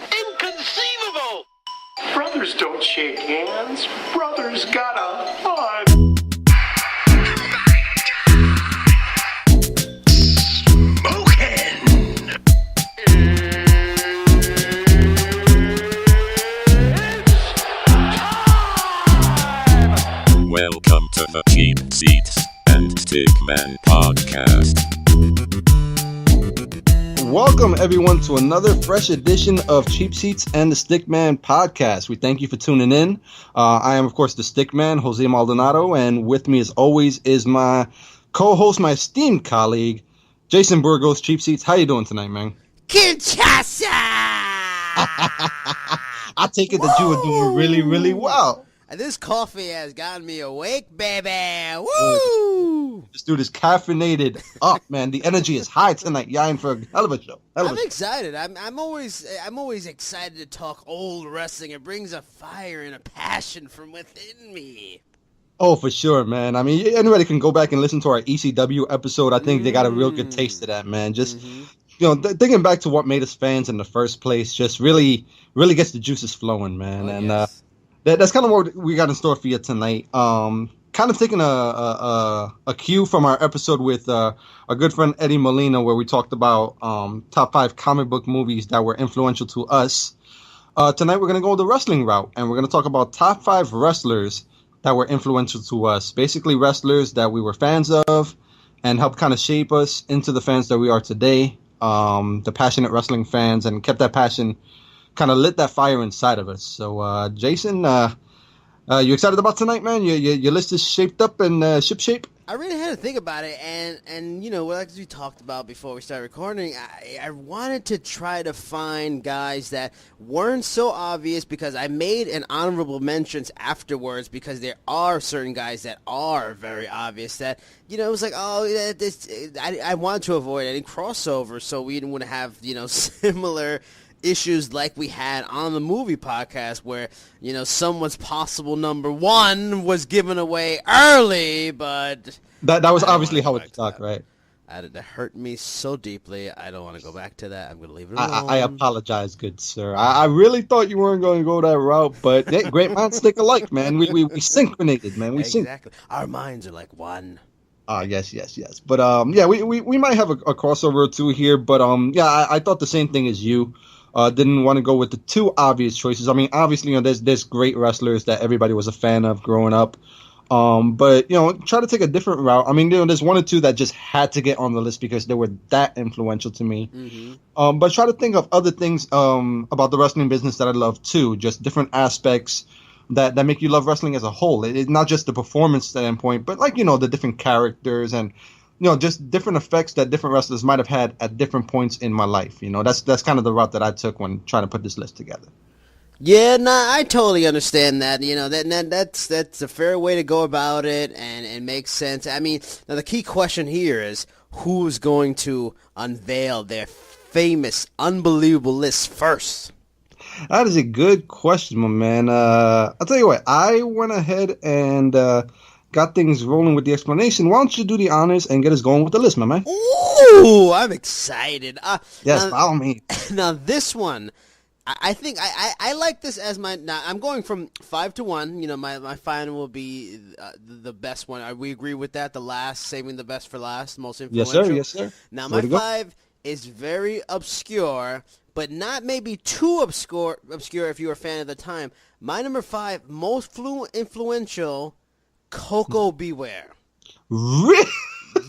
Inconceivable! Brothers don't shake hands. Brothers gotta hug. Welcome to the Seats and Stickman podcast. Welcome everyone to another fresh edition of Cheap Seats and the Stickman podcast. We thank you for tuning in. I am, of course, the Stickman, Jose Maldonado, and with me, as always, is my co-host, my esteemed colleague, Jason Burgos. Cheap Seats, how you doing tonight, man? Kinshasa! I take it that you were doing really, really well. And this coffee has gotten me awake, baby. Woo! This dude is caffeinated up, man. The energy is high tonight. You're in for a hell of a show. I'm excited. I'm always excited to talk old wrestling. It brings a fire and a passion from within me. Oh, for sure, man. I mean, anybody can go back and listen to our ECW episode. I think they got a real good taste of that, man. Just, thinking back to what made us fans in the first place just really gets the juices flowing, man. Yes. That's kind of what we got in store for you tonight. Kind of taking a cue from our episode with our good friend Eddie Molina, where we talked about top 5 comic book movies that were influential to us. Tonight we're going to go the wrestling route, and we're going to talk about top 5 wrestlers that were influential to us. Basically wrestlers that we were fans of and helped kind of shape us into the fans that we are today, the passionate wrestling fans, and kept that passion, kind of lit that fire inside of us. So, Jason, you excited about tonight, man? Your list is shaped up and ship-shape? I really had to think about it, and like we talked about before we started recording, I wanted to try to find guys that weren't so obvious, because I made an honorable mentions afterwards, because there are certain guys that are very obvious that, it was like, I wanted to avoid any crossover, so we didn't want to have, similar issues like we had on the movie podcast where, someone's possible number 1 was given away early, but... That was obviously how it talked, right? That hurt me so deeply. I don't want to go back to that. I'm going to leave it alone. I apologize, good sir. I really thought you weren't going to go that route, but hey, great minds think alike, man. We synchronated, man. Exactly. Our minds are like one. Yes. But, we might have a crossover or two here, but, I thought the same thing as you. Didn't want to go with the too obvious choices. I mean, obviously, there's great wrestlers that everybody was a fan of growing up. But, try to take a different route. I mean, there's one or two that just had to get on the list because they were that influential to me. Mm-hmm. But try to think of other things about the wrestling business that I love too. Just different aspects that make you love wrestling as a whole. It's not just the performance standpoint, but the different characters and just different effects that different wrestlers might have had at different points in my life. That's kind of the route that I took when trying to put this list together. Yeah, I totally understand that. That's a fair way to go about it, and it makes sense. I mean, now the key question here is who's going to unveil their famous, unbelievable list first? That is a good question, my man. I'll tell you what, I went ahead and got things rolling with the explanation. Why don't you do the honors and get us going with the list, my man? Ooh, I'm excited. Yes, follow me. Now, this one, I think I like this as my... Now, I'm going from 5 to 1. My final will be the best one. We agree with that? The last, saving the best for last, most influential? Yes, sir. Now, my 5 is very obscure, but not maybe too obscure if you were a fan at the time. My number 5, most influential... Coco Beware. Really?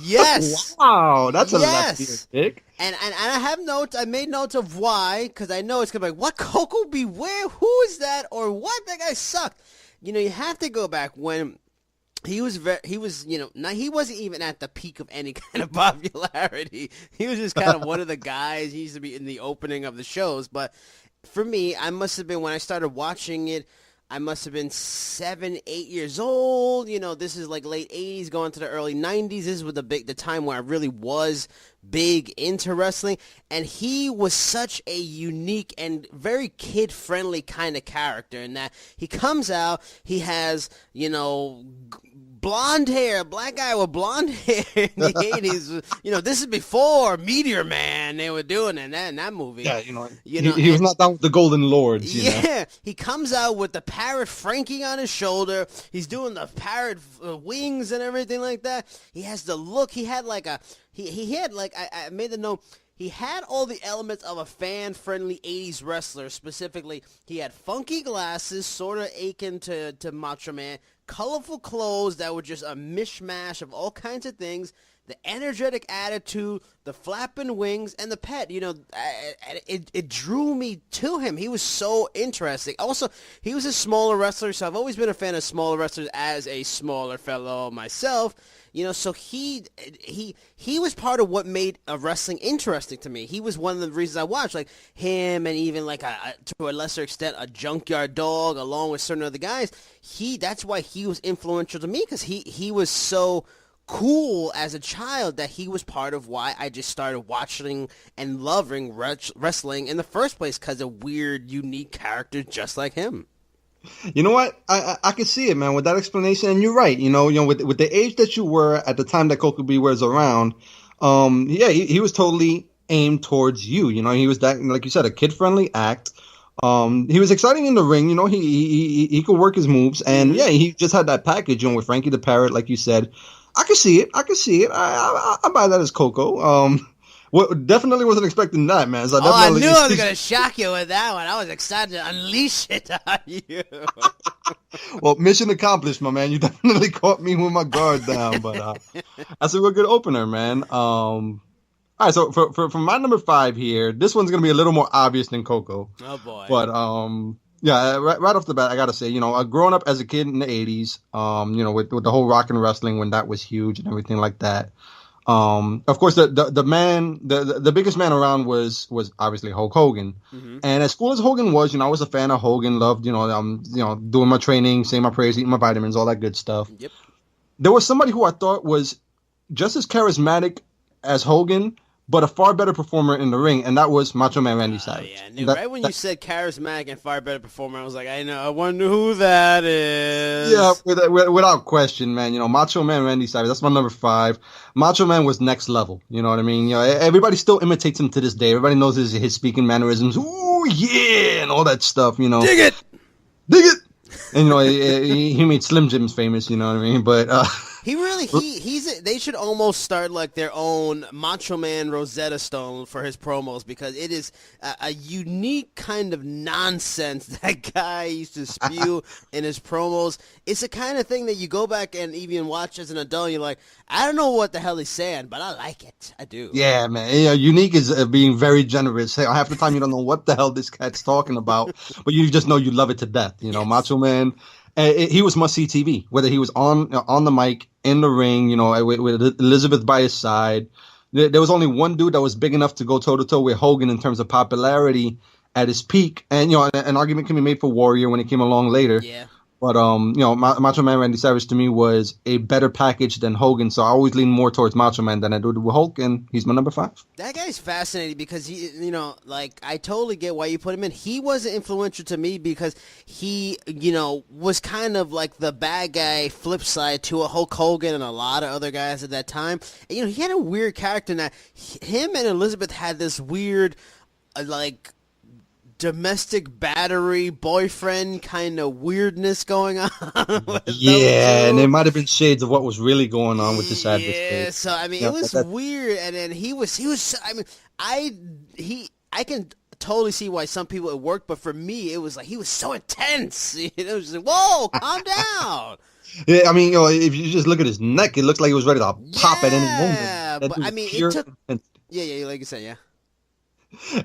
Yes. Wow, that's a left field pick. And I have notes. I made notes of why, because I know it's gonna be like, what, Coco Beware? Who is that? Or what? That guy sucked. You have to go back when he was he wasn't even at the peak of any kind of popularity. He was just kind of one of the guys. He used to be in the opening of the shows. But for me, I must have been, when I started watching it, I must have been 7, 8 years old. This is like late 80s going to the early 90s. This is the time where I really was big into wrestling. And he was such a unique and very kid-friendly kind of character in that he comes out, he has, blonde hair, black guy with blonde hair in the 80s. You know, this is before Meteor Man they were doing in that movie. Yeah, he was not down with the Golden Lords. Yeah, he comes out with the parrot Frankie on his shoulder. He's doing the parrot wings and everything like that. He has the look. He had like he had like I made the note. He had all the elements of a fan-friendly 80s wrestler. Specifically, he had funky glasses, sort of akin to Macho Man, colorful clothes that were just a mishmash of all kinds of things, the energetic attitude, the flapping wings, and the pet. You know, it drew me to him. He was so interesting. Also, he was a smaller wrestler, so I've always been a fan of smaller wrestlers as a smaller fellow myself. You know, so he was part of what made wrestling interesting to me. He was one of the reasons I watched, like him, and even like to a lesser extent a Junkyard Dog, along with certain other guys. That's why he was influential to me, because he was so cool as a child that he was part of why I just started watching and loving wrestling in the first place, because of weird, unique characters just like him. You know what? I can see it, man, with that explanation. And you're right. You know, with the age that you were at the time that Coco B was around, yeah, he was totally aimed towards you. You know, he was that, like you said, a kid-friendly act. He was exciting in the ring. You know, he could work his moves, and yeah, he just had that package. You know, with Frankie the Parrot, like you said, I could see it. I buy that as Coco. Well, definitely wasn't expecting that, man. So I knew I was going to shock you with that one. I was excited to unleash it on you. Well, mission accomplished, my man. You definitely caught me with my guard down, but that's a real good opener, man. All right, so for my number 5 here, this one's going to be a little more obvious than Coco. Oh, boy. But, yeah, right off the bat, I got to say, you know, growing up as a kid in the 80s, you know, with the whole rock and wrestling when that was huge and everything like that. Of course, the biggest man around was obviously Hulk Hogan. Mm-hmm. And as cool as Hogan was, you know, I was a fan of Hogan, loved, you know, doing my training, saying my prayers, eating my vitamins, all that good stuff. Yep. There was somebody who I thought was just as charismatic as Hogan, but a far better performer in the ring, and that was Macho Man Randy Savage. Yeah, right when you said charismatic and far better performer, I was like, I wonder who that is. Yeah, without question, man. You know, Macho Man Randy Savage, that's my number 5. Macho Man was next level. You know what I mean? You know, everybody still imitates him to this day. Everybody knows his speaking mannerisms. Ooh, yeah, and all that stuff. You know, dig it. And you know, he made Slim Jims famous. You know what I mean? But they should almost start like their own Macho Man Rosetta Stone for his promos, because it is a unique kind of nonsense that guy used to spew in his promos. It's the kind of thing that you go back and even watch as an adult, and you're like, I don't know what the hell he's saying, but I like it. I do. Yeah, man. Yeah, unique is being very generous. Half the time you don't know what the hell this cat's talking about, but you just know you love it to death. You know, yes. Macho Man. He was must-see TV, whether he was on the mic, in the ring, you know, with Elizabeth by his side. There was only one dude that was big enough to go toe-to-toe with Hogan in terms of popularity at his peak. And, you know, an argument can be made for Warrior when he came along later. Yeah. But, you know, Macho Man Randy Savage to me was a better package than Hogan. So I always lean more towards Macho Man than I do with Hulk, and he's my number 5. That guy's fascinating because, you know, like, I totally get why you put him in. He wasn't influential to me because he, you know, was kind of like the bad guy flip side to a Hulk Hogan and a lot of other guys at that time. And, you know, he had a weird character in that. Him and Elizabeth had this weird, like, domestic battery boyfriend kind of weirdness going on. Yeah, and it might have been shades of what was really going on with this adversary. Yeah, so I mean, it was weird, and then he was. I mean, I can totally see why some people it worked, but for me, it was like he was so intense. It was just like, whoa, calm down. Yeah, I mean, you know, if you just look at his neck, it looks like he was ready to pop at any moment. Yeah, but I mean, it took. Yeah, like you said, yeah.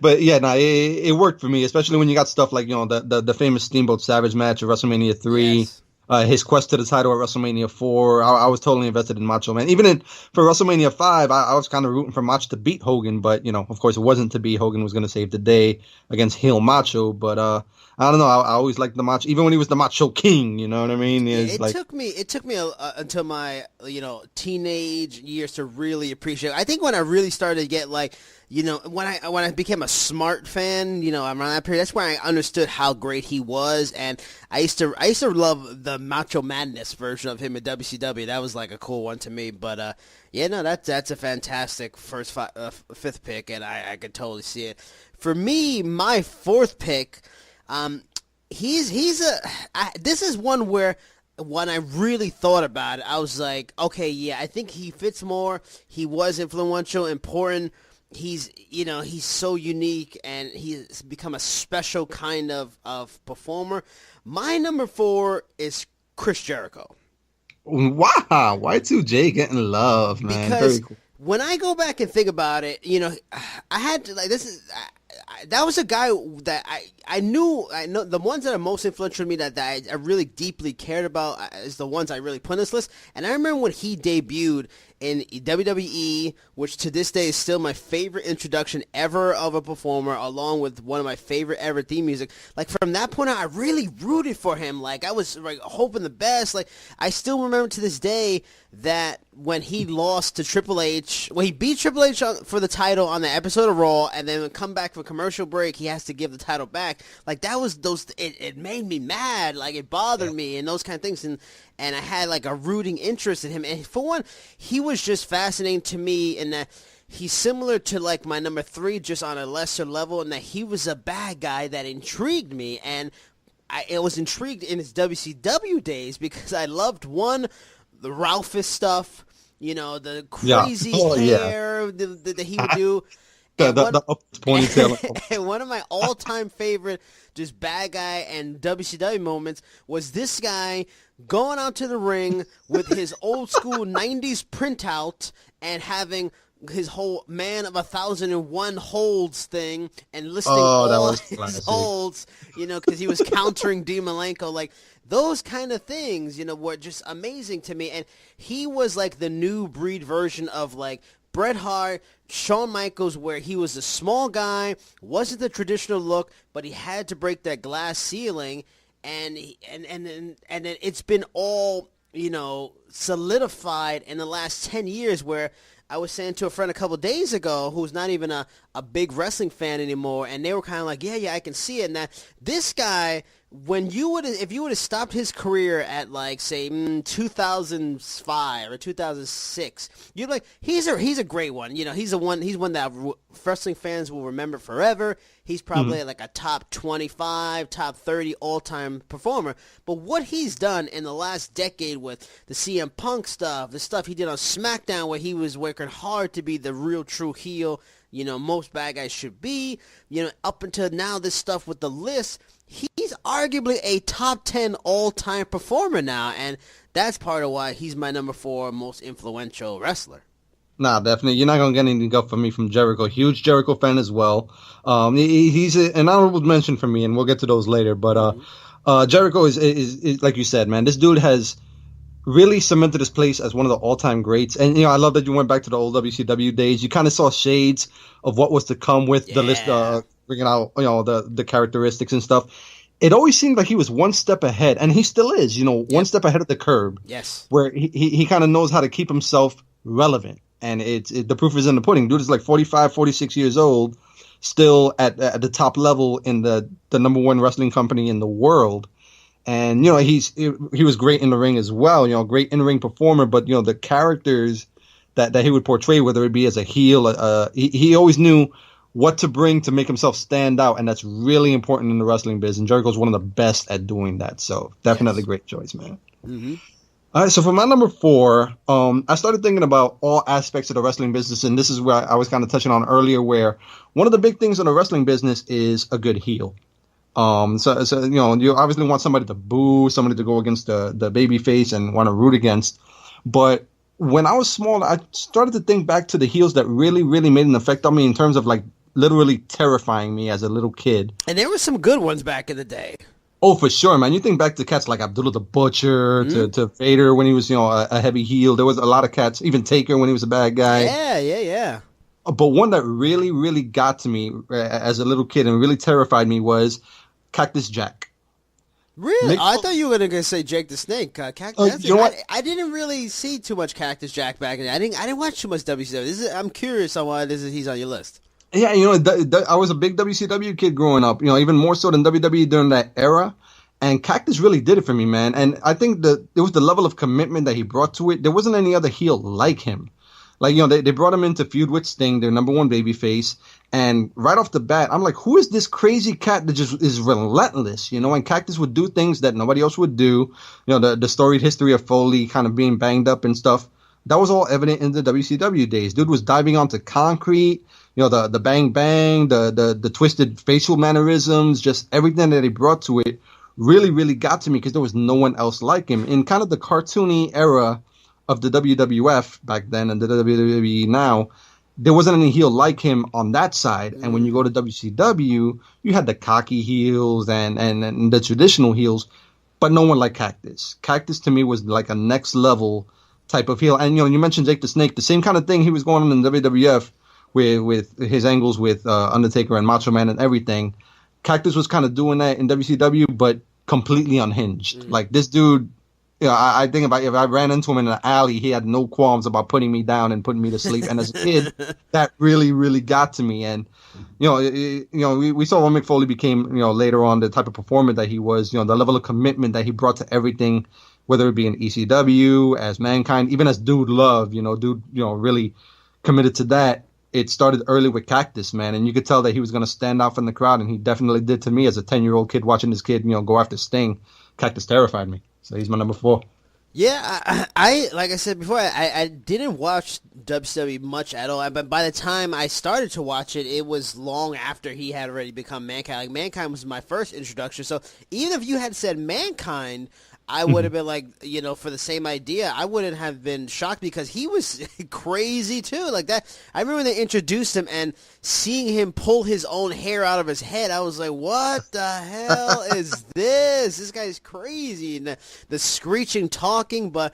But yeah, it worked for me, especially when you got stuff like, you know, the famous Steamboat Savage match at WrestleMania 3, yes. His quest to the title at WrestleMania 4. I was totally invested in Macho Man. Even for WrestleMania 5, I was kind of rooting for Macho to beat Hogan, but, you know, of course it wasn't to be. Hogan was going to save the day against heel Macho, but I don't know. I always liked the Macho, even when he was the Macho King. You know what I mean? It took me until my, you know, teenage years to really appreciate it. I think when I really started to get like, when I became a Smart fan, around that period, that's where I understood how great he was, and I used to love the Macho Madness version of him in WCW. That was like a cool one to me. But that's a fantastic fifth pick, and I could totally see it. For me, my fourth pick, this is one where when I really thought about it, I was like, okay, yeah, I think he fits more. He was influential, important. He's so unique, and he's become a special kind of performer. My number 4 is Chris Jericho. Wow, Y2J getting love, man. Because Very cool. When I go back and think about it, I had to that was a guy that I know the ones that are most influential to me that I really deeply cared about is the ones I really put on this list. And I remember when he debuted in WWE, which to this day is still my favorite introduction ever of a performer, along with one of my favorite ever theme music. Like, from that point on, I really rooted for him. Like, I was like hoping the best. Like, I still remember to this day that when he lost to Triple H, when he beat Triple H for the title on the episode of Raw, and then come back for commercial break, he has to give the title back. Like, that was it made me mad. Like, it bothered me and those kind of things. And I had like a rooting interest in him. And for one, he was just fascinating to me in that he's similar to like my number 3, just on a lesser level, in that he was a bad guy that intrigued me. And I was intrigued in his WCW days because I loved, one, the Ralphus stuff, the crazy hair that he would do. The ponytail. And one of my all-time favorite just bad guy and WCW moments was this guy going out to the ring with his old school 90s printout and having his whole Man of 1,001 holds thing and listing all his holds, because he was countering Dean Malenko. Like, those kind of things, were just amazing to me. And he was like the new breed version of like Bret Hart, Shawn Michaels, where he was a small guy, wasn't the traditional look, but he had to break that glass ceiling, and then it's been all solidified in the last 10 years. Where I was saying to a friend a couple of days ago, who's not even a big wrestling fan anymore, and they were kind of like, yeah, I can see it. And that this guy, if you would have stopped his career at like say 2005 or 2006, you'd be like, he's a great one. He's one that wrestling fans will remember forever. He's probably like a top 25, top 30 all-time performer. But what he's done in the last decade with the CM Punk stuff, the stuff he did on SmackDown, where he was working hard to be the real true heel, most bad guys should be, up until now, this stuff with the list, he's arguably a top 10 all-time performer now, and that's part of why he's my number 4 most influential wrestler. Nah, definitely. You're not going to get anything up from me from Jericho. Huge Jericho fan as well. He's an honorable mention for me, and we'll get to those later. But Jericho is, like you said, man, this dude has really cemented his place as one of the all-time greats. And, I love that you went back to the old WCW days. You kind of saw shades of what was to come with the list, bringing out, the characteristics and stuff. It always seemed like he was one step ahead, and he still is, one step ahead of the curb. Yes. Where he kind of knows how to keep himself relevant. And the proof is in the pudding. Dude is like 45, 46 years old, still at the top level in the number 1 wrestling company in the world. And, he was great in the ring as well, great in-ring performer. But, the characters that he would portray, whether it be as a heel, he always knew what to bring to make himself stand out. And that's really important in the wrestling business. And Jericho's one of the best at doing that. So definitely great choice, man. Mm-hmm. All right, so for my number 4, I started thinking about all aspects of the wrestling business, and this is where I was kind of touching on earlier, where one of the big things in the wrestling business is a good heel. So you obviously want somebody to boo, somebody to go against the baby face and want to root against. But when I was small, I started to think back to the heels that really, really made an effect on me in terms of like literally terrifying me as a little kid. And there were some good ones back in the day. Oh, for sure, man. You think back to cats like Abdullah the Butcher, to Vader when he was, a heavy heel. There was a lot of cats, even Taker when he was a bad guy. Yeah. But one that really, really got to me as a little kid and really terrified me was Cactus Jack. Really? I thought you were going to say Jake the Snake. Cactus. I didn't really see too much Cactus Jack back in the day. I didn't watch too much WCW. I'm curious on why he's on your list. Yeah, I was a big WCW kid growing up, even more so than WWE during that era. And Cactus really did it for me, man. And I think that it was the level of commitment that he brought to it. There wasn't any other heel like him. Like, they brought him into feud with Sting, their number one babyface. And right off the bat, I'm like, who is this crazy cat that just is relentless, And Cactus would do things that nobody else would do. The storied history of Foley kind of being banged up and stuff. That was all evident in the WCW days. Dude was diving onto concrete, the bang bang, the twisted facial mannerisms, just everything that he brought to it really, really got to me because there was no one else like him. In kind of the cartoony era of the WWF back then and the WWE now, there wasn't any heel like him on that side. And when you go to WCW, you had the cocky heels and the traditional heels, but no one like Cactus. Cactus to me was like a next level type of heel. And you mentioned Jake the Snake, the same kind of thing he was going on in WWF with his angles with Undertaker and Macho Man and everything. Cactus was kind of doing that in WCW, but completely unhinged. Like this dude, I think about if I ran into him in an alley, he had no qualms about putting me down and putting me to sleep. And as a kid, that really, really got to me. And we saw when Mick Foley became later on the type of performer that he was. The level of commitment that he brought to everything, whether it be in ECW, as Mankind, even as Dude Love. Dude, really committed to that. It started early with Cactus, man, and you could tell that he was going to stand out from the crowd, and he definitely did to me as a 10-year-old kid watching this kid, go after Sting. Cactus terrified me, so he's my number 4. Yeah, I like I said before, I didn't watch WCW much at all, but by the time I started to watch it, it was long after he had already become Mankind. Like, Mankind was my first introduction, so even if you had said Mankind, I would have been like, for the same idea, I wouldn't have been shocked because he was crazy too. Like that, I remember when they introduced him and seeing him pull his own hair out of his head. I was like, what the hell is this? This guy's crazy. And the screeching, talking, but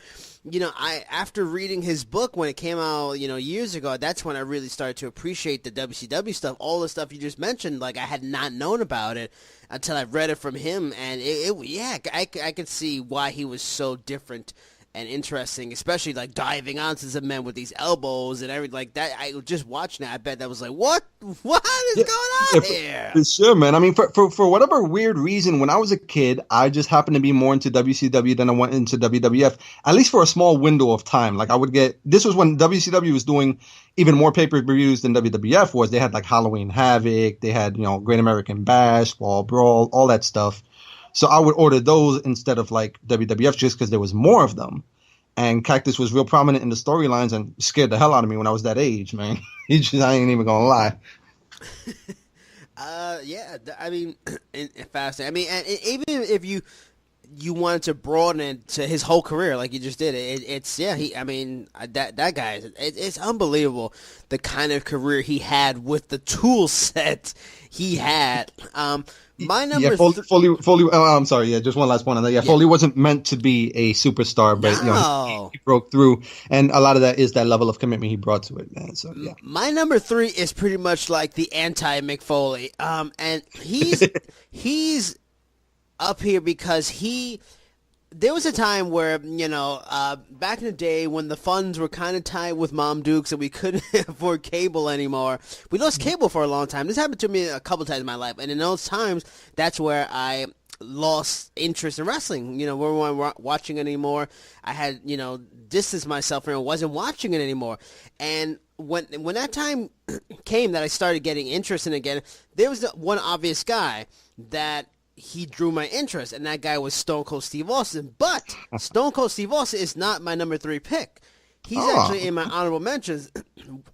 after reading his book when it came out, years ago, that's when I really started to appreciate the WCW stuff. All the stuff you just mentioned, like I had not known about it until I read it from him, and I could see why he was so different and interesting, especially like diving onto some men with these elbows and everything like that. I just watching it, I bet that was like, what is going on here? For sure, man. I mean, for whatever weird reason, when I was a kid, I just happened to be more into WCW than I went into WWF, at least for a small window of time. Like this was when WCW was doing even more pay-per-views than WWF was. They had like Halloween Havoc, they had, Great American Bash, Ball Brawl, all that stuff. So I would order those instead of like WWF just because there was more of them. And Cactus was real prominent in the storylines and scared the hell out of me when I was that age, man. I ain't even gonna lie. I mean, fascinating. I mean, and even if you wanted to broaden it to his whole career, like you just did, that guy, it's unbelievable the kind of career he had with the tool set he had. My number Foley. I'm sorry. Yeah, just one last point on that. Yeah, Foley wasn't meant to be a superstar, but he broke through, and a lot of that is that level of commitment he brought to it, man. So yeah. My number 3 is pretty much like the anti Mick Foley, and he's up here because there was a time where, back in the day when the funds were kind of tight with Mom Dukes and we couldn't afford cable anymore. We lost cable for a long time. This happened to me a couple times in my life. And in those times, that's where I lost interest in wrestling. We weren't watching it anymore. I had, distanced myself from it, wasn't watching it anymore. And when that time came that I started getting interest in it again, there was one obvious guy that he drew my interest, and that guy was Stone Cold Steve Austin. But Stone Cold Steve Austin is not my number 3 pick. He's actually in my honorable mentions.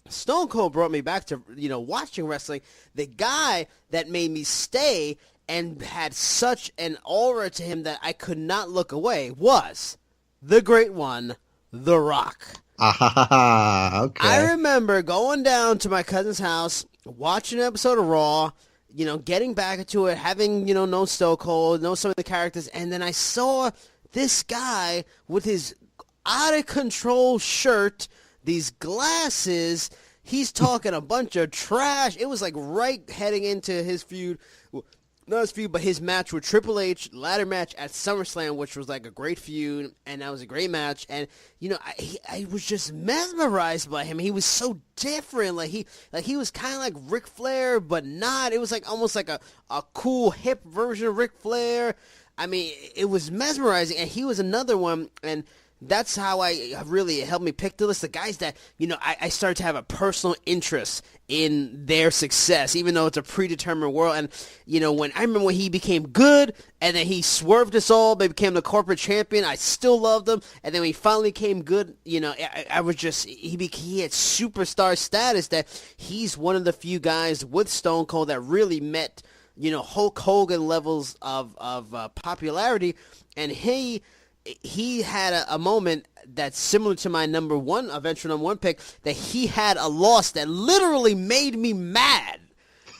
Stone Cold brought me back to, watching wrestling. The guy that made me stay and had such an aura to him that I could not look away was the great one, The Rock. Okay. I remember going down to my cousin's house, watching an episode of Raw, getting back into it, having, known Stone Cold, know some of the characters, and then I saw this guy with his out-of-control shirt, these glasses, he's talking a bunch of trash. It was like right heading into his feud not his feud, but his match with Triple H, ladder match at SummerSlam, which was like a great feud, and that was a great match. And I was just mesmerized by him. He was so different. Like he was kind of like Ric Flair, but not. It was like almost like a cool hip version of Ric Flair. I mean, it was mesmerizing, and he was another one, and that's how it helped me pick the list. The guys that, I started to have a personal interest in their success, even though it's a predetermined world. And, when I remember when he became good and then he swerved us all, but became the corporate champion, I still loved him. And then when he finally became good, I was just, he had superstar status that he's one of the few guys with Stone Cold that really met, Hulk Hogan levels of popularity. And he had a moment that's similar to my eventual number one pick, that he had a loss that literally made me mad.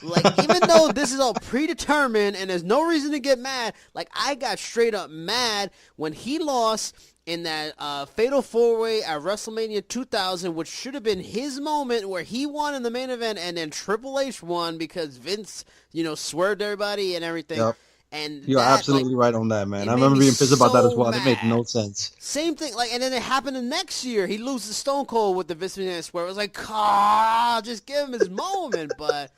Like, even though this is all predetermined and there's no reason to get mad, like, I got straight up mad when he lost in that Fatal 4-Way at WrestleMania 2000, which should have been his moment where he won in the main event, and then Triple H won because Vince, swerved everybody and everything. Yep. And you're absolutely right on that, man. I remember being pissed about that as well. It made no sense. Same thing, and then it happened the next year. He loses Stone Cold with the Vince McMahon swear. It was like, just give him his moment. But,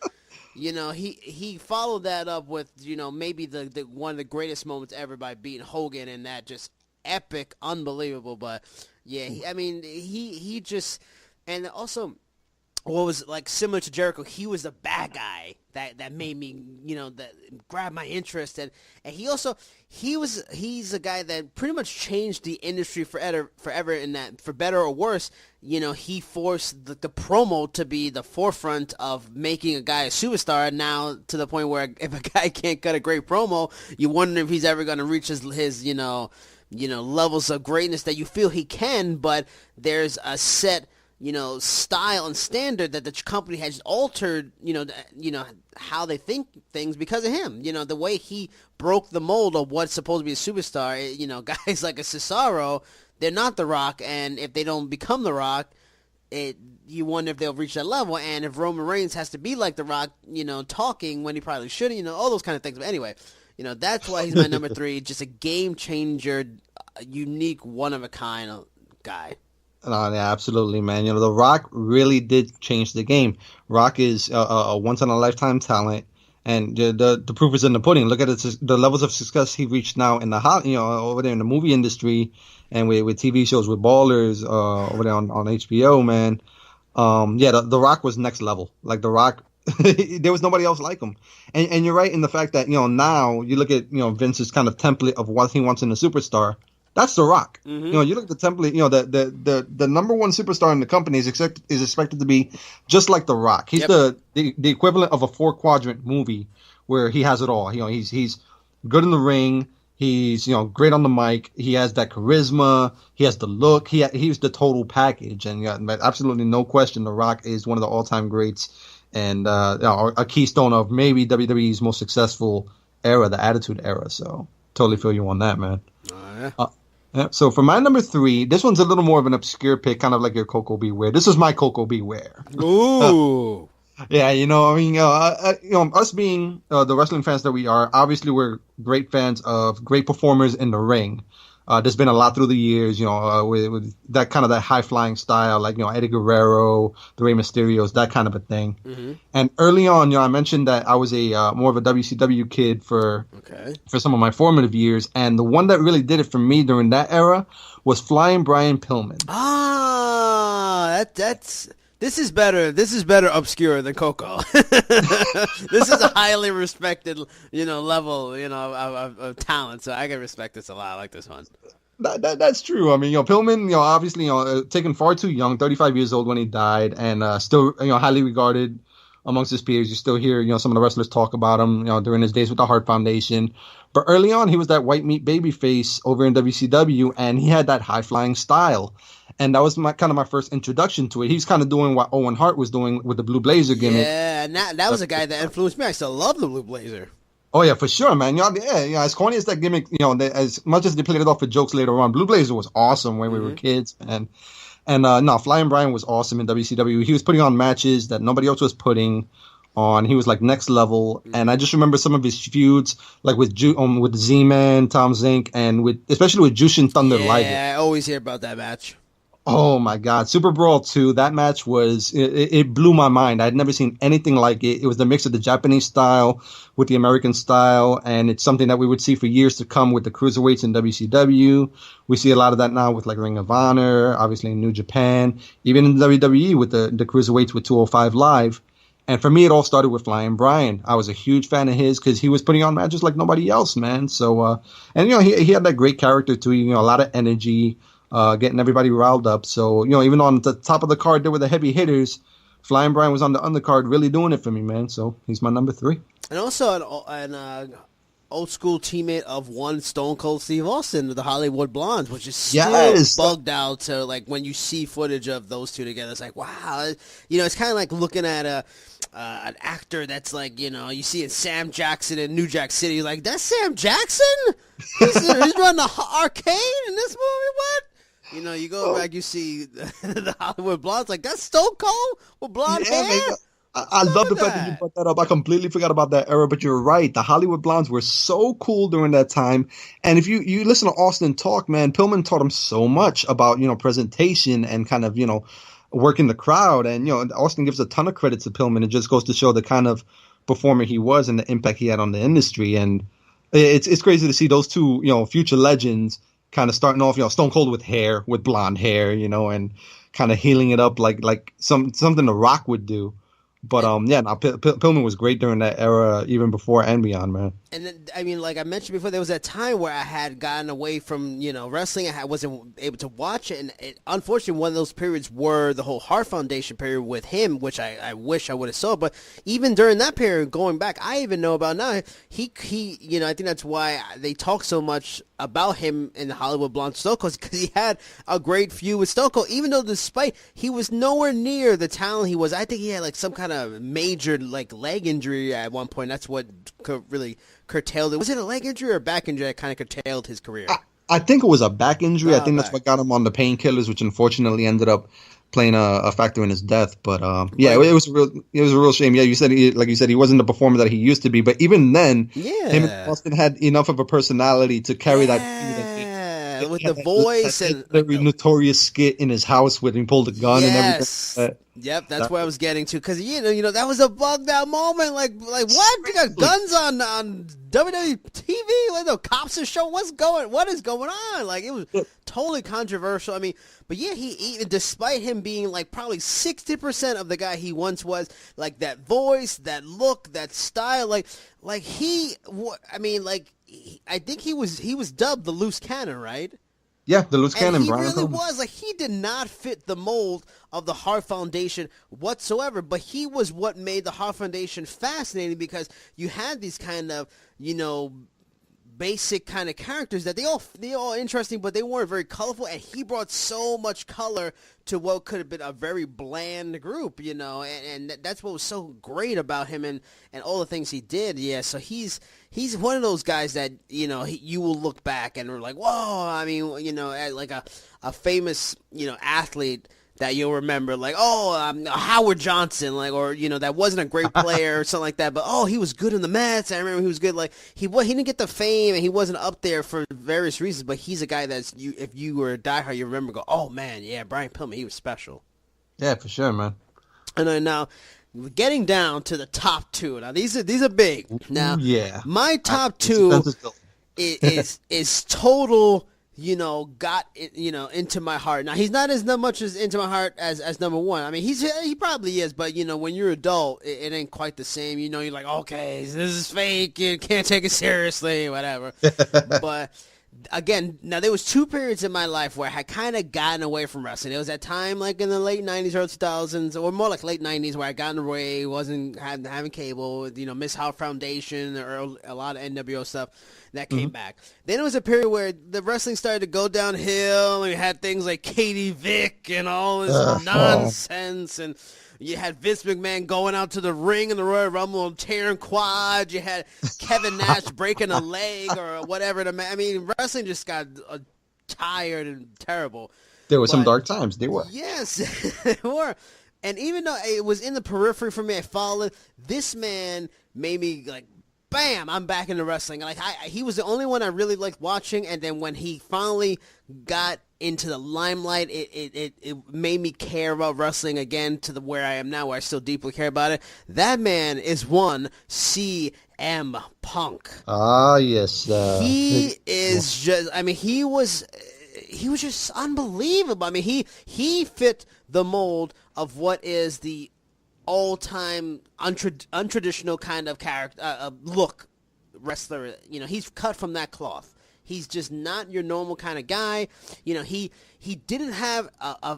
he followed that up with, maybe the one of the greatest moments ever by beating Hogan, and that just epic, unbelievable. But, yeah, he just, and also, what was like similar to Jericho, he was the bad guy that made me, that grabbed my interest, and he's a guy that pretty much changed the industry forever in that, for better or worse, he forced the promo to be the forefront of making a guy a superstar, now to the point where if a guy can't cut a great promo, you wonder if he's ever going to reach his levels of greatness that you feel he can, but there's a set style and standard that the company has altered, how they think things because of him. The way he broke the mold of what's supposed to be a superstar. Guys like a Cesaro, they're not The Rock, and if they don't become The Rock, you wonder if they'll reach that level. And if Roman Reigns has to be like The Rock, talking when he probably shouldn't, all those kind of things. But anyway, that's why he's my number 3. Just a game changer, a unique, one of a kind guy. No, yeah, absolutely, man. The Rock really did change the game. Rock is a once-in-a-lifetime talent, and the proof is in the pudding. Look at the levels of success he reached now in the over there in the movie industry, and with TV shows with Ballers over there on HBO, man. The Rock was next level. Like, The Rock, there was nobody else like him. And you're right in the fact that now you look at Vince's kind of template of what he wants in a superstar. That's The Rock. Mm-hmm. You look at the template. The number one superstar in the company is expected to be just like The Rock. He's the equivalent of a 4-quadrant movie where he has it all. He's good in the ring. He's great on the mic. He has that charisma. He has the look. He's the total package. And absolutely no question, The Rock is one of the all-time greats and a keystone of maybe WWE's most successful era, the Attitude Era. So totally feel you on that, man. Yeah. Yeah, so for my number 3, this one's a little more of an obscure pick, kind of like your Coco Beware. This is my Coco Beware. Ooh. Yeah, us being the wrestling fans that we are, obviously we're great fans of great performers in the ring. There's been a lot through the years, with that kind of that high-flying style, like, Eddie Guerrero, the Rey Mysterios, that kind of a thing. Mm-hmm. And early on, I mentioned that I was a more of a WCW kid for some of my formative years, and the one that really did it for me during that era was Flying Brian Pillman. This is better. This is better obscure than Coco. This is a highly respected, level, of talent. So I can respect this a lot. I like this one. That's true. I mean, Pillman, obviously, taken far too young, 35 years old when he died, and still, highly regarded amongst his peers. You still hear, some of the wrestlers talk about him, during his days with the Hart Foundation. But early on, he was that white meat baby face over in WCW, and he had that high flying style. And that was kind of my first introduction to it. He's kind of doing what Owen Hart was doing with the Blue Blazer gimmick. Yeah, and that was a guy that influenced me. I still love the Blue Blazer. Oh, yeah, for sure, man. As corny as that gimmick, as much as they played it off for jokes later on, Blue Blazer was awesome when we were kids, man. And Flying Brian was awesome in WCW. He was putting on matches that nobody else was putting on. He was like next level, and I just remember some of his feuds, like with with Z-Man, Tom Zink, and especially with Jushin Thunder Liger. Yeah, I always hear about that match. Oh my God, Super Brawl 2, that match it blew my mind. I'd never seen anything like it. It was the mix of the Japanese style with the American style, and it's something that we would see for years to come with the cruiserweights in WCW. We see a lot of that now with like Ring of Honor, obviously in New Japan, even in WWE with the cruiserweights with 205 Live. And for me, it all started with Flying Brian. I was a huge fan of his because he was putting on matches like nobody else, man. So, and he had that great character too, a lot of energy. Getting everybody riled up. So, even on the top of the card there were the heavy hitters, Flying Brian was on the undercard really doing it for me, man. So he's my number 3. And also an old school teammate of one Stone Cold Steve Austin, the Hollywood Blondes, which is still bugged out to like when you see footage of those two together. It's like, wow, it's kind of like looking at an actor that's like, you see it Sam Jackson in New Jack City. You're like, that's Sam Jackson? He's running the arcade in this movie? What? You go back, you see the Hollywood Blondes, like, that's Stone Cold with blonde hair? Man, I love the fact that you brought that up. I completely forgot about that era, but you're right. The Hollywood Blondes were so cool during that time. And if you listen to Austin talk, man, Pillman taught him so much about, presentation and kind of, working the crowd. And, Austin gives a ton of credit to Pillman. It just goes to show the kind of performer he was and the impact he had on the industry. And it's crazy to see those two, future legends kind of starting off, Stone Cold with blonde hair, and kind of healing it up like something The Rock would do. But Pillman was great during that era, even before and beyond, man. And then, like I mentioned before, there was that time where I had gotten away from wrestling. I wasn't able to watch it, and unfortunately, one of those periods were the whole Hart Foundation period with him, which I wish I would have saw. But even during that period, going back, I even know about now. He I think that's why they talk so much about him in the Hollywood Blonde Stone Cold, because he had a great feud with Stone Cold, even though despite he was nowhere near the talent he was. I think he had like some kind of major like leg injury at one point. That's what really curtailed it. Was it a leg injury or a back injury that kind of curtailed his career? I think it was a back injury. I think that's what got him on the painkillers, which unfortunately ended up playing a factor in his death. But it was a real shame. Yeah, you said he wasn't the performer that he used to be. But even then, him and Austin had enough of a personality to carry that. With the voice and the notorious skit in his house when he pulled a gun and everything. Yep, that's where I was getting to, because that was a bugged out moment. Like what? You got guns on WWE TV? Like the cops are showing what is going on? Like it was totally controversial. I mean, but yeah, he despite him being like probably 60% of the guy he once was, like that voice, that look, that style, I think he was dubbed the loose cannon, right? Yeah, the loose cannon. He really was. Like, he did not fit the mold of the Hart Foundation whatsoever, but he was what made the Hart Foundation fascinating, because you had these kind of, basic kind of characters that they all interesting, but they weren't very colorful, and he brought so much color to what could have been a very bland group, and that's what was so great about him and all the things he did. Yeah, so he's one of those guys that, you will look back and are like, whoa, I mean, like a famous, athlete that you'll remember, like, Howard Johnson, like, or, that wasn't a great player or something like that, but, he was good in the Mets. I remember he was good. Like, he didn't get the fame, and he wasn't up there for various reasons, but he's a guy that's, if you were a diehard, you remember, go, oh, man, yeah, Brian Pillman, he was special. Yeah, for sure, man. And then now, getting down to the top two. Now, these are big. Now, my top two is total... got into my heart. Now, he's not as much as into my heart as number one. I mean, he probably is, but when you're adult, it ain't quite the same. You're like, okay, this is fake. You can't take it seriously, whatever. But again, now there was two periods in my life where I had kind of gotten away from wrestling. It was that time, like in the late '90s, early 2000s, or more like late '90s, where I got away, wasn't having cable. Miss Hart Foundation, or a lot of NWO stuff. That came back. Then it was a period where the wrestling started to go downhill, and you had things like Katie Vick and all this nonsense, and you had Vince McMahon going out to the ring in the Royal Rumble and tearing quads. You had Kevin Nash breaking a leg or whatever. I mean, wrestling just got tired and terrible. There were some dark times. They were. Yes, they were. And even though it was in the periphery for me, I followed. This man made me like, bam, I'm back into wrestling. Like he was the only one I really liked watching. And then when he finally got into the limelight, it made me care about wrestling again to the where I am now, where I still deeply care about it. That man is one CM Punk. Ah, yes. He is just. I mean, he was just unbelievable. I mean, he fit the mold of what is the all-time untraditional kind of character look wrestler. You know, he's cut from that cloth. He's just not your normal kind of guy. You know, he didn't have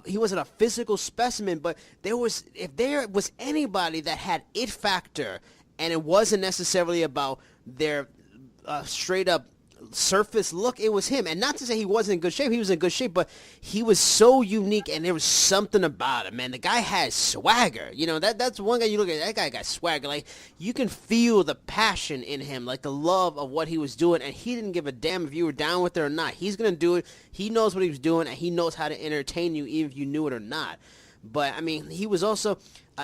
he wasn't a physical specimen, but if there was anybody that had it factor, and it wasn't necessarily about their straight up surface look, it was him. And not to say he wasn't in good shape, he was in good shape, but he was so unique, and there was something about him, man. The guy had swagger. You know, that's one guy you look at, that guy got swagger. Like, you can feel the passion in him, like the love of what he was doing, and he didn't give a damn if you were down with it or not. He's gonna do it. He knows what he was doing, and he knows how to entertain you even if you knew it or not. But I mean, he was also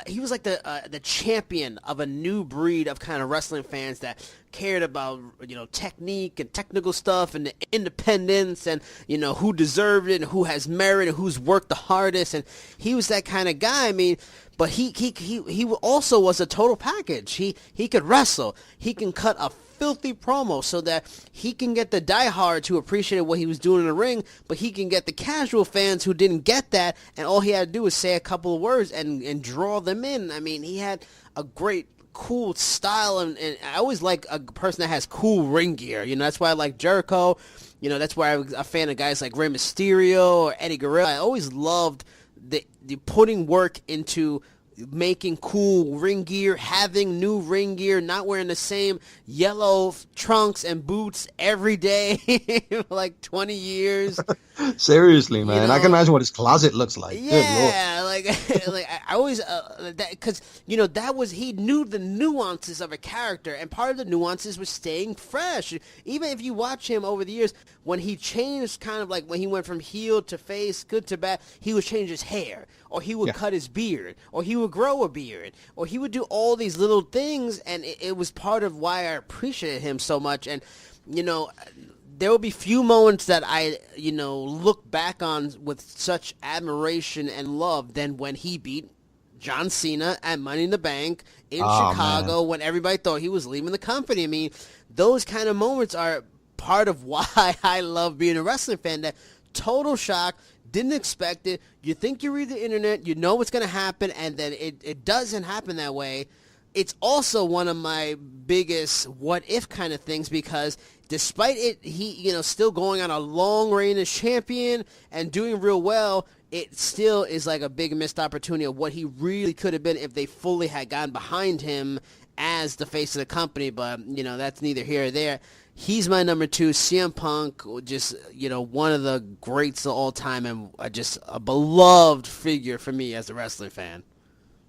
he was like the champion of a new breed of kind of wrestling fans that cared about, you know, technique and technical stuff and the independence and, you know, who deserved it and who has merit and who's worked the hardest. And he was that kind of guy. I mean, but he also was a total package. He could wrestle. He can cut a filthy promo so that he can get the diehards who appreciated what he was doing in the ring, but he can get the casual fans who didn't get that, and all he had to do was say a couple of words and draw them in. I mean, he had a great, cool style, and I always like a person that has cool ring gear. You know, that's why I like Jericho. You know, that's why I was a fan of guys like Rey Mysterio or Eddie Guerrero. I always loved the putting work into making cool ring gear, having new ring gear, not wearing the same yellow trunks and boots every day for like 20 years. Seriously, man. You know, I can imagine what his closet looks like. Yeah, like I always, because, you know, he knew the nuances of a character, and part of the nuances was staying fresh. Even if you watch him over the years, when he changed, kind of like when he went from heel to face, good to bad, he would change his hair, or he would cut his beard, or he would grow a beard, or he would do all these little things, and it was part of why I appreciated him so much. And, you know, there will be few moments that I, you know, look back on with such admiration and love than when he beat John Cena at Money in the Bank in Chicago, when everybody thought he was leaving the company. I mean, those kind of moments are part of why I love being a wrestling fan. That total shock, didn't expect it. You think you read the internet, you know what's going to happen, and then it doesn't happen that way. It's also one of my biggest what if kind of things, because despite it, he, you know, still going on a long reign as champion and doing real well, it still is like a big missed opportunity of what he really could have been if they fully had gotten behind him as the face of the company. But, you know, that's neither here or there. He's my number 2. CM Punk, just, you know, one of the greats of all time, and just a beloved figure for me as a wrestling fan.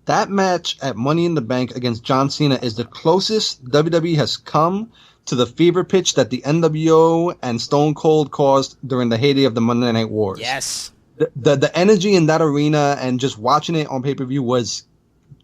That match at Money in the Bank against John Cena is the closest WWE has come to the fever pitch that the NWO and Stone Cold caused during the heyday of the Monday Night Wars. Yes. The energy in that arena and just watching it on pay-per-view was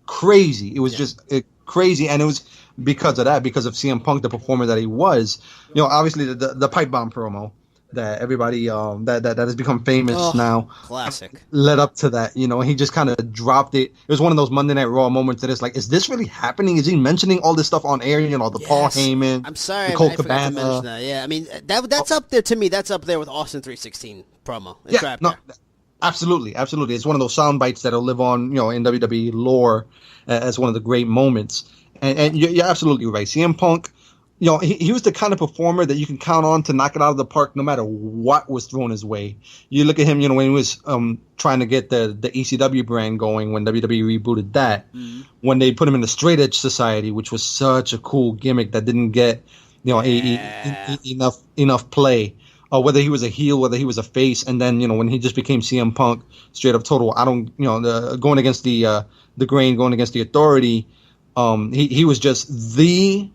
crazy. It was just crazy, and it was because of that, because of CM Punk, the performer that he was. You know, obviously the pipe bomb promo that everybody that has become famous now. Classic. Led up to that, you know, he just kind of dropped it. It was one of those Monday Night Raw moments that it's like, is this really happening? Is he mentioning all this stuff on air? You know, the Paul Heyman. I'm sorry, the Colt I forgot to mention that. Yeah, I mean that's up there to me. That's up there with Austin 316 promo. Absolutely. It's one of those sound bites that'll live on, you know, in WWE lore as one of the great moments. And you're absolutely right. CM Punk, you know, he was the kind of performer that you can count on to knock it out of the park no matter what was thrown his way. You look at him, you know, when he was trying to get the ECW brand going, when WWE rebooted that, when they put him in the Straight Edge Society, which was such a cool gimmick that didn't get, you know, enough play. Whether he was a heel, whether he was a face, and then, you know, when he just became CM Punk, straight up total, going against the grain, going against the authority, he was just the,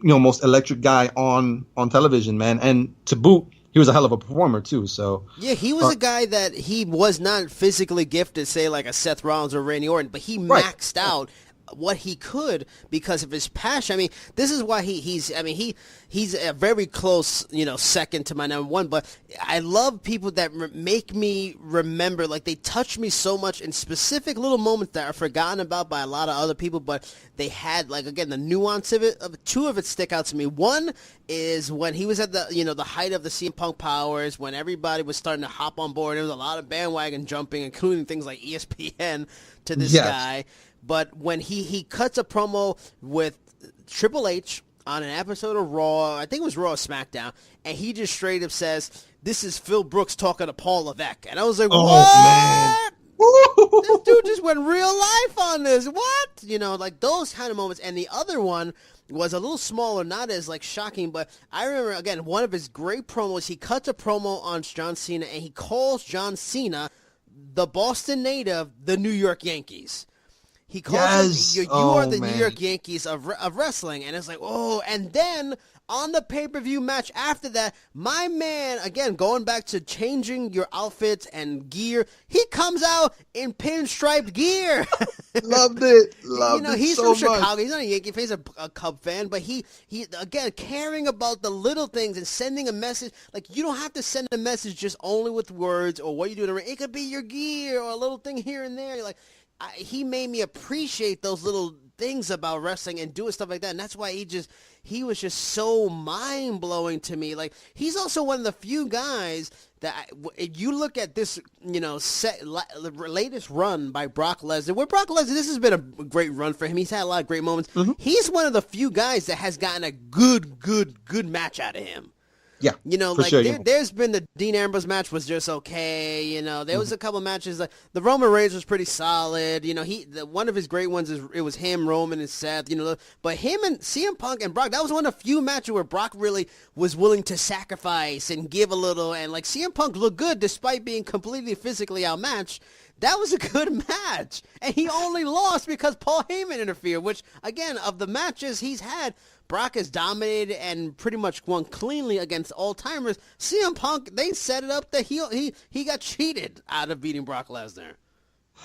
you know, most electric guy on television, man. And to boot, he was a hell of a performer too. So Yeah, he was a guy that he was not physically gifted, say like a Seth Rollins or Randy Orton, but he Right. maxed out what he could because of his passion. I mean, this is why he's a very close, second to my number one. But I love people that make me remember, like they touch me so much in specific little moments that are forgotten about by a lot of other people. But they had, like, again, the nuance of it. Two of it stick out to me. One is when he was at the height of the CM Punk powers, when everybody was starting to hop on board. There was a lot of bandwagon jumping, including things like ESPN to this guy. But when he cuts a promo with Triple H on an episode of Raw, I think it was Raw or SmackDown, and he just straight up says, "This is Phil Brooks talking to Paul Levesque," and I was like, "What? man. This dude just went real life on this. What?" Like those kind of moments. And the other one was a little smaller, not as like shocking, but I remember, again, one of his great promos. He cuts a promo on John Cena, and he calls John Cena the Boston native, the New York Yankees. He calls him, you are the New York Yankees of wrestling. And it's like, oh, and then on the pay-per-view match after that, my man, again, going back to changing your outfits and gear, he comes out in pinstriped gear. Loved it. Loved it he's so from much. Chicago. He's not a Yankee fan. He's a Cub fan. But he, again, caring about the little things and sending a message. Like, you don't have to send a message just only with words or what you do in the ring. It could be your gear or a little thing here and there. You're like, he made me appreciate those little things about wrestling and doing stuff like that. And that's why he was just so mind-blowing to me. Like, he's also one of the few guys that you look at this, latest run by Brock Lesnar. Where Brock Lesnar, this has been a great run for him. He's had a lot of great moments. Mm-hmm. He's one of the few guys that has gotten a good match out of him. Yeah, like sure, there's been the Dean Ambrose match was just okay. There was a couple matches like the Roman Reigns was pretty solid. One of his great ones it was him, Roman, and Seth. But him and CM Punk and Brock, that was one of the few matches where Brock really was willing to sacrifice and give a little. And like CM Punk looked good despite being completely physically outmatched. That was a good match, and he only lost because Paul Heyman interfered. Which, again, of the matches he's had, Brock has dominated and pretty much won cleanly against all-timers. CM Punk, they set it up that he got cheated out of beating Brock Lesnar.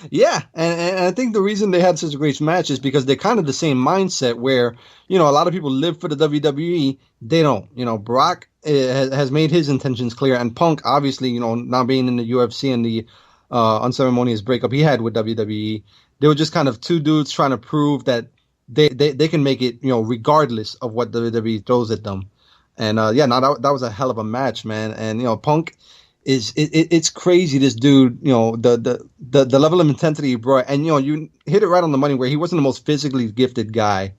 Yeah, and I think the reason they had such a great match is because they're kind of the same mindset where, a lot of people live for the WWE. They don't. Brock has made his intentions clear, and Punk, obviously, now being in the UFC and the unceremonious breakup he had with WWE, they were just kind of two dudes trying to prove that they can make it, regardless of what WWE throws at them. And that was a hell of a match, man. And Punk it's crazy. This dude, the level of intensity he brought, and you hit it right on the money where he wasn't the most physically gifted guy,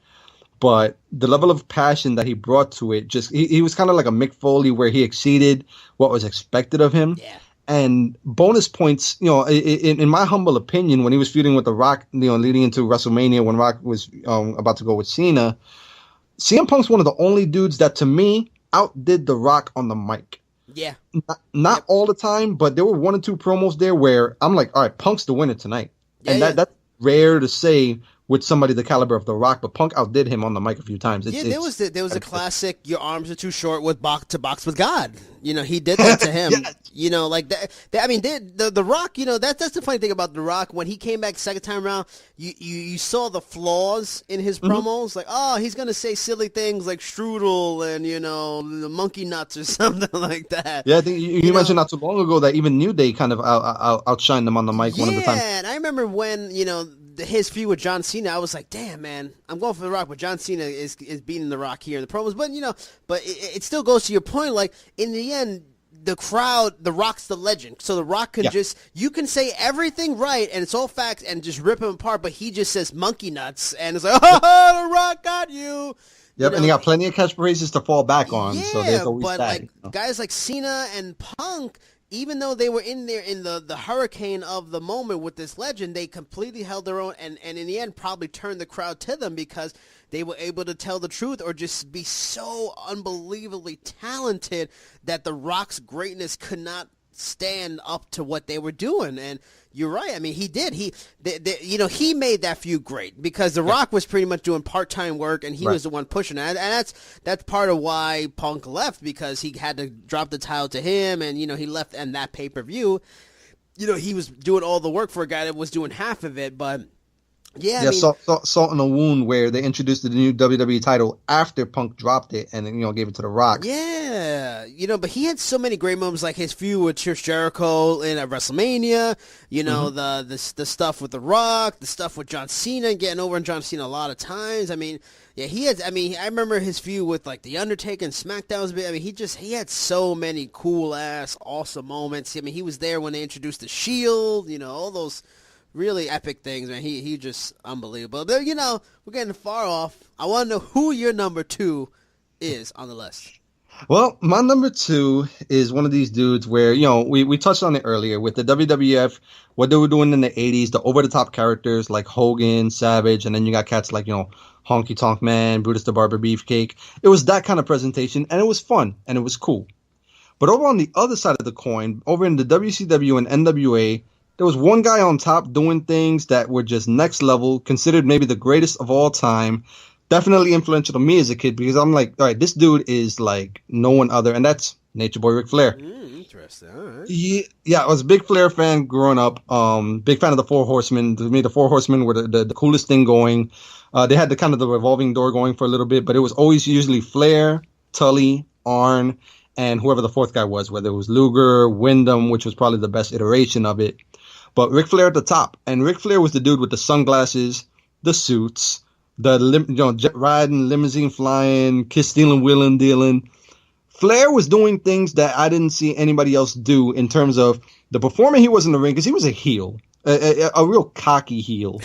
but the level of passion that he brought to it, he was kind of like a Mick Foley where he exceeded what was expected of him. Yeah. And bonus points, in my humble opinion, when he was feuding with The Rock, leading into WrestleMania when Rock was about to go with Cena, CM Punk's one of the only dudes that, to me, outdid The Rock on the mic. Yeah. Not all the time, but there were one or two promos there where I'm like, all right, Punk's the winner tonight. And that's rare to say with somebody the caliber of The Rock, but Punk outdid him on the mic a few times. There was a classic, your arms are too short with box with God. He did that to him. Yes. Like that. The Rock, that's the funny thing about The Rock. When he came back second time around, you saw the flaws in his promos. Like, oh, he's going to say silly things like strudel and, the monkey nuts or something like that. Yeah, I think you mentioned not too long ago that even New Day kind of outshined them on the mic one of the times. Yeah, and I remember when, his feud with John Cena, I was like, damn, man, I'm going for The Rock, but John Cena is beating The Rock here in the promos. But, it still goes to your point, like, in the end, the crowd, The Rock's the legend. So The Rock can you can say everything right, and it's all facts, and just rip him apart, but he just says monkey nuts, and it's like, oh, The Rock got you. Yep, and he got plenty of catchphrases to fall back on. Yeah, so there's always but that. Guys like Cena and Punk, even though they were in there in the hurricane of the moment with this legend, they completely held their own and in the end probably turned the crowd to them because they were able to tell the truth or just be so unbelievably talented that The Rock's greatness could not stand up to what they were doing. And you're right. I mean, he did. He made that feud great because The Rock was pretty much doing part-time work, and he was the one pushing it. And that's part of why Punk left, because he had to drop the title to him, and he left. And that pay-per-view, he was doing all the work for a guy that was doing half of it. But yeah, I mean, salt in a wound where they introduced the new WWE title after Punk dropped it and gave it to The Rock. Yeah, but he had so many great moments, like his feud with Chris Jericho in WrestleMania. The stuff with The Rock, the stuff with John Cena, getting over on John Cena a lot of times. I mean, yeah, he had. I mean, I remember his feud with like The Undertaker and SmackDown was big. I mean, he had so many cool ass awesome moments. I mean, he was there when they introduced the Shield. All those really epic things, man. He just unbelievable. But, we're getting far off. I want to know who your number 2 is on the list. Well, my number 2 is one of these dudes where, we touched on it earlier with the WWF, what they were doing in the 80s, the over-the-top characters like Hogan, Savage, and then you got cats like, Honky Tonk Man, Brutus the Barber Beefcake. It was that kind of presentation, and it was fun, and it was cool. But over on the other side of the coin, over in the WCW and NWA, there was one guy on top doing things that were just next level, considered maybe the greatest of all time. Definitely influential to me as a kid because I'm like, all right, this dude is like no one other, and that's Nature Boy Ric Flair. Interesting. All right. Yeah, I was a big Flair fan growing up. Big fan of the Four Horsemen. To me, the Four Horsemen were the coolest thing going. They had the revolving door going for a little bit, but it was always usually Flair, Tully, Arn, and whoever the fourth guy was, whether it was Luger, Wyndham, which was probably the best iteration of it. But Ric Flair at the top. And Ric Flair was the dude with the sunglasses, the suits, jet riding, limousine flying, kiss stealing, wheeling, dealing. Flair was doing things that I didn't see anybody else do in terms of the performer he was in the ring, because he was a heel, a real cocky heel.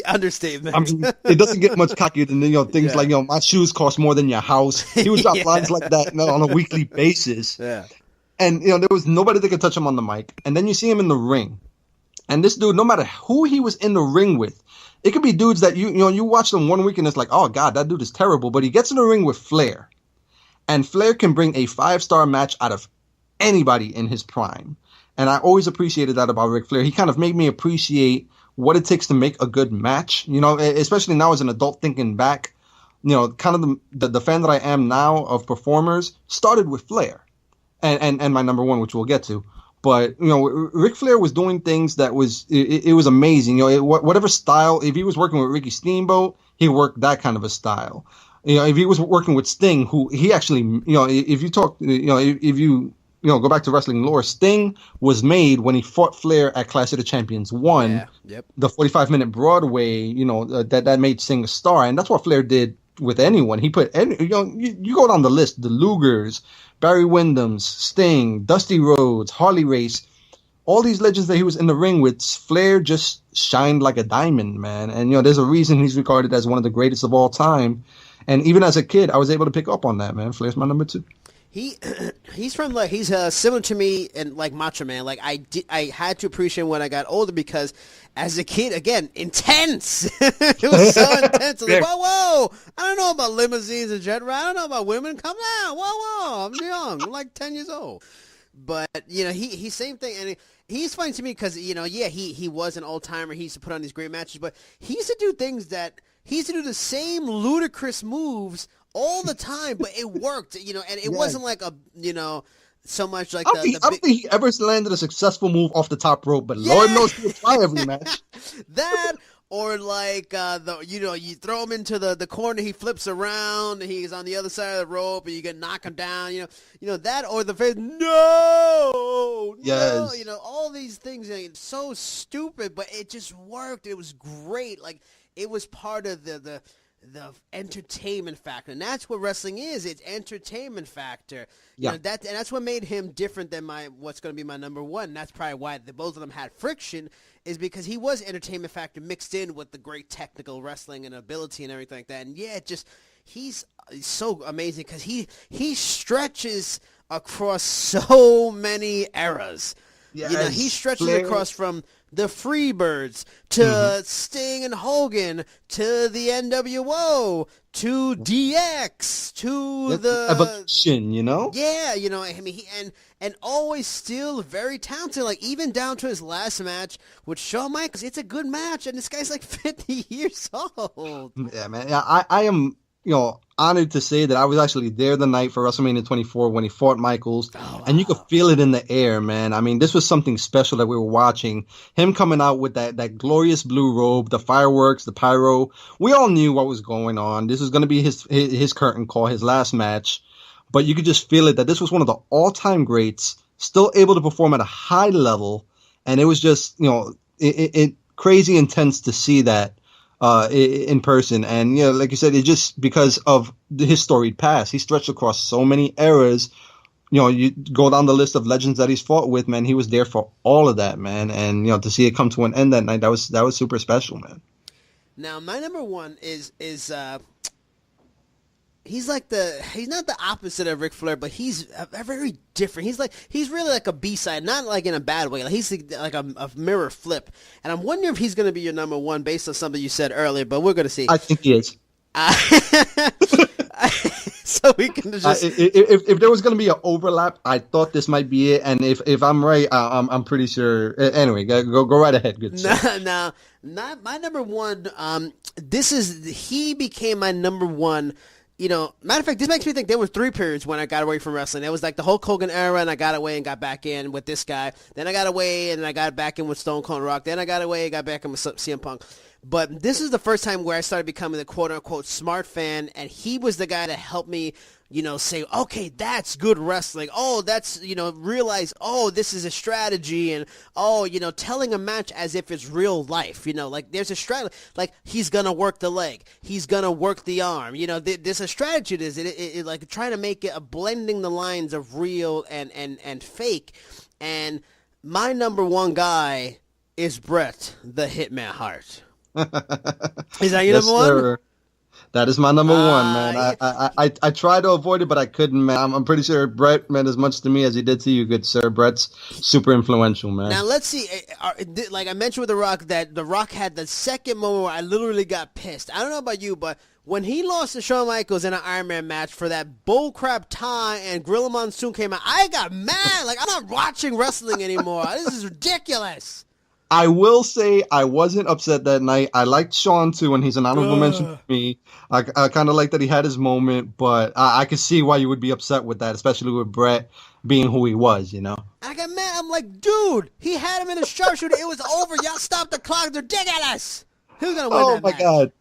Understatement. I mean, it doesn't get much cockier than things like my shoes cost more than your house. He would drop lines like that on a weekly basis. Yeah. And there was nobody that could touch him on the mic. And then you see him in the ring. And this dude, no matter who he was in the ring with, it could be dudes that you watch them one week and it's like, oh God, that dude is terrible. But he gets in the ring with Flair, and Flair can bring a 5-star match out of anybody in his prime. And I always appreciated that about Ric Flair. He kind of made me appreciate what it takes to make a good match. Especially now as an adult thinking back, kind of the fan that I am now of performers started with Flair, and my number 1, which we'll get to. But, Ric Flair was doing things that it was amazing. Whatever style, if he was working with Ricky Steamboat, he worked that kind of a style. If he was working with Sting, who he actually, if you talk, if you go back to wrestling lore, Sting was made when he fought Flair at Clash of the Champions 1, the 45-minute Broadway, that made Sting a star. And that's what Flair did with anyone. He put, you go down the list, the Lugers, Barry Windham's, Sting, Dusty Rhodes, Harley Race, all these legends that he was in the ring with, Flair just shined like a diamond, man. And, there's a reason he's regarded as one of the greatest of all time. And even as a kid, I was able to pick up on that, man. Flair's my number 2. He's similar to me and like Macho Man. Like I had to appreciate him when I got older because as a kid, again, intense. It was so intense. I was like, whoa, I don't know about limousines and jet ride. I don't know about women. Come down. Whoa, I'm young. I'm like 10 years old. But he's same thing, and he's funny to me because he was an old timer. He used to put on these great matches, but he used to do things that he used to do the same ludicrous moves all the time, but it worked, and it wasn't like so much like I don't think he ever landed a successful move off the top rope, but Lord knows he'll try every match. That, or like you throw him into the corner, he flips around, and he's on the other side of the rope, and you can knock him down. That, or the face, no, all these things, so stupid, but it just worked. It was great. Like it was part of the entertainment factor, and that's what wrestling is. It's entertainment factor. That's what made him different than what's going to be my number 1. That's probably why both of them had friction, is because he was entertainment factor mixed in with the great technical wrestling and ability and everything like that. And he's so amazing because he stretches across so many eras. He stretches across from the Freebirds to Sting and Hogan to the NWO to DX to the evolution, you know? Yeah, you know, I mean, and always still very talented. Like even down to his last match with Shawn Michaels, it's a good match, and this guy's like 50 years old. Yeah, man. Yeah, I am, honored to say that I was actually there the night for WrestleMania 24 when he fought Michaels, and you could feel it in the air, man. I mean, this was something special that we were watching. Him coming out with that glorious blue robe, the fireworks, the pyro. We all knew what was going on. This was going to be his curtain call, his last match. But you could just feel it that this was one of the all-time greats, still able to perform at a high level, and it was just, it crazy intense to see that in person. And like you said, it's just because of his storied past. He stretched across so many eras. You go down the list of legends that he's fought with, man. He was there for all of that, man. And to see it come to an end that night, that was super special, man. Now, my number one is he's not the opposite of Ric Flair, but he's very different. He's really like a B-side, not like in a bad way. Like he's like a mirror flip. And I'm wondering if he's going to be your number one based on something you said earlier, but we're going to see. I think he is. So we can just if there was going to be an overlap, I thought this might be it. And if I'm right, I'm pretty sure. Anyway, go right ahead. Good. No, not my number one. He became my number one. Matter of fact, this makes me think there were 3 periods when I got away from wrestling. It was like the Hulk Hogan era, and I got away and got back in with this guy. Then I got away, and I got back in with Stone Cold Rock. Then I got away and got back in with CM Punk. But this is the first time where I started becoming the quote-unquote smart fan, and he was the guy that helped me, say, okay, that's good wrestling. Oh, that's, realize, oh, this is a strategy, and, oh, telling a match as if it's real life, like there's a strategy, like he's going to work the leg, he's going to work the arm, there's a strategy to this, it like trying to make it a blending the lines of real and fake, and my number one guy is Bret the Hitman Hart. Is that your number one? Sir. That is my number one, man. I tried to avoid it, but I couldn't, man. I'm pretty sure Bret meant as much to me as he did to you, good sir. Bret's super influential, man. Now, let's see. Like I mentioned with The Rock, that The Rock had the second moment where I literally got pissed. I don't know about you, but when he lost to Shawn Michaels in an Iron Man match for that bullcrap tie and Gorilla Monsoon came out, I got mad. Like, I'm not watching wrestling anymore. This is ridiculous. I will say I wasn't upset that night. I liked Shawn too, and he's an honorable mention to me. I kind of like that he had his moment, but I could see why you would be upset with that, especially with Bret being who he was, I got mad. I'm like, dude, he had him in a sharpshooter. It was over. Y'all stop the clock. They're ridiculous. Who's going to win that match? Oh, my God.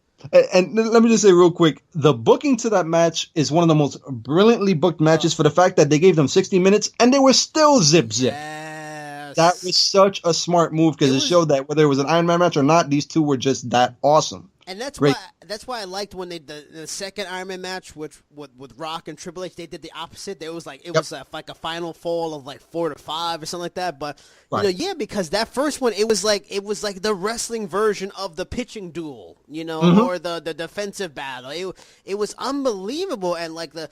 And let me just say real quick, the booking to that match is one of the most brilliantly booked matches for the fact that they gave them 60 minutes, and they were still zip-zip. That was such a smart move because it showed that whether it was an Iron Man match or not, these two were just that awesome. And that's why I liked when they the second Iron Man match with Rock and Triple H, they did the opposite. It was like like a final fall of like 4-5 or something like that. But because that first one it was like the wrestling version of the pitching duel, or the defensive battle. It was unbelievable, and like the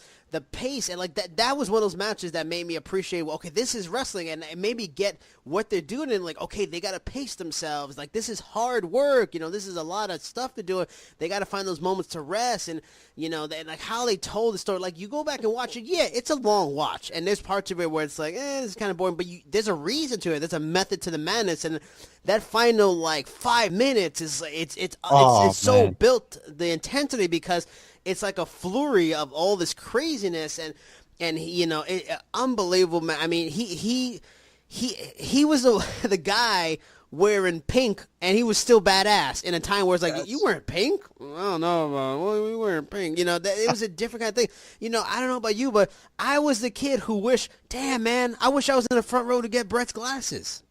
pace and like that was one of those matches that made me appreciate, well, okay, this is wrestling, and maybe get what they're doing, and like, okay, they got to pace themselves, like this is hard work, this is a lot of stuff to do. They got to find those moments to rest, and like how they told the story, like you go back and watch it, it's a long watch, and there's parts of it where it's like, this is kind of boring, but there's a reason to it, there's a method to the madness, and that final like 5 minutes is it's so built, the intensity, because it's like a flurry of all this craziness, and unbelievable, man. I mean, he was the guy wearing pink, and he was still badass in a time where it's like, you wearing pink? I don't know, well, we wearing pink. It was a different kind of thing. I don't know about you, but I was the kid who wished, damn, man, I wish I was in the front row to get Bret's glasses.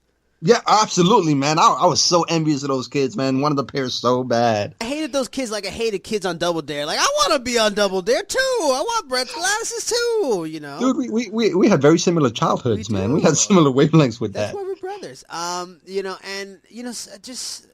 Yeah, absolutely, man. I was so envious of those kids, man. One of the pairs so bad. I hated those kids like I hated kids on Double Dare. Like, I want to be on Double Dare, too. I want Bret's glasses, too, Dude, we had very similar childhoods, man. We had similar wavelengths with that. That's why we're brothers. Just,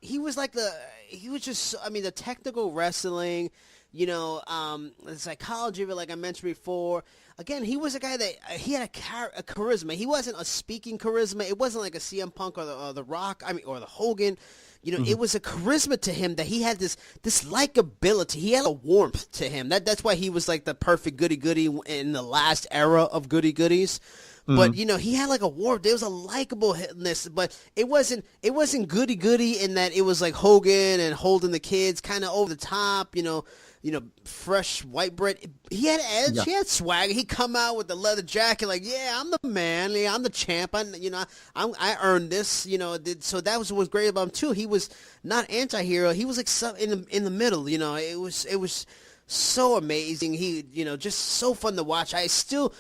he was like the technical wrestling, the psychology of it, like I mentioned before. Again, he was a guy that he had a charisma. He wasn't a speaking charisma. It wasn't like a CM Punk or the Rock, or the Hogan. It was a charisma to him that he had this likability. He had a warmth to him. That's why he was like the perfect goody-goody in the last era of goody-goodies. But he had like a warmth. There was a likableness, but it wasn't goody-goody in that it was like Hogan and holding the kids kind of over the top, fresh white bread. He had edge. Yeah. He had swag. He come out with the leather jacket, like, yeah, I'm the man. Yeah, I'm the champ. I earned this. So that was what was great about him too. He was not anti-hero. He was like in the middle. It was so amazing. He, just so fun to watch. I still,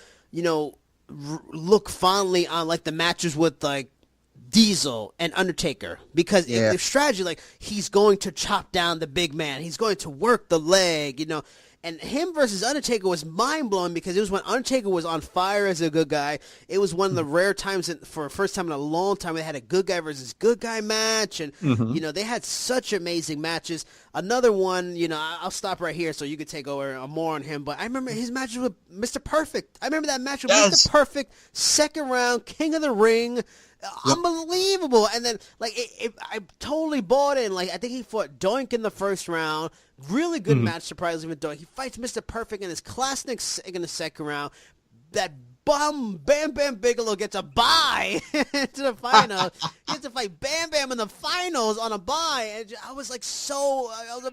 look fondly on like the matches with like Diesel and Undertaker, because the strategy, like, he's going to chop down the big man, he's going to work the leg, and him versus Undertaker was mind-blowing, because it was when Undertaker was on fire as a good guy. It was one of the rare times for the first time in a long time they had a good guy versus good guy match, and they had such amazing matches. Another one, I'll stop right here so you could take over more on him, but I remember his matches with Mr. Perfect. I remember that match with Mr. Perfect, second round, King of the Ring. Unbelievable. And then, like, I totally bought in. Like, I think he fought Doink in the first round. Really good match, surprisingly, with Doink. He fights Mr. Perfect in his classic in the second round. That Bam Bam Bigelow gets a bye to the final. He gets to fight Bam Bam in the finals on a bye. And I was like, I was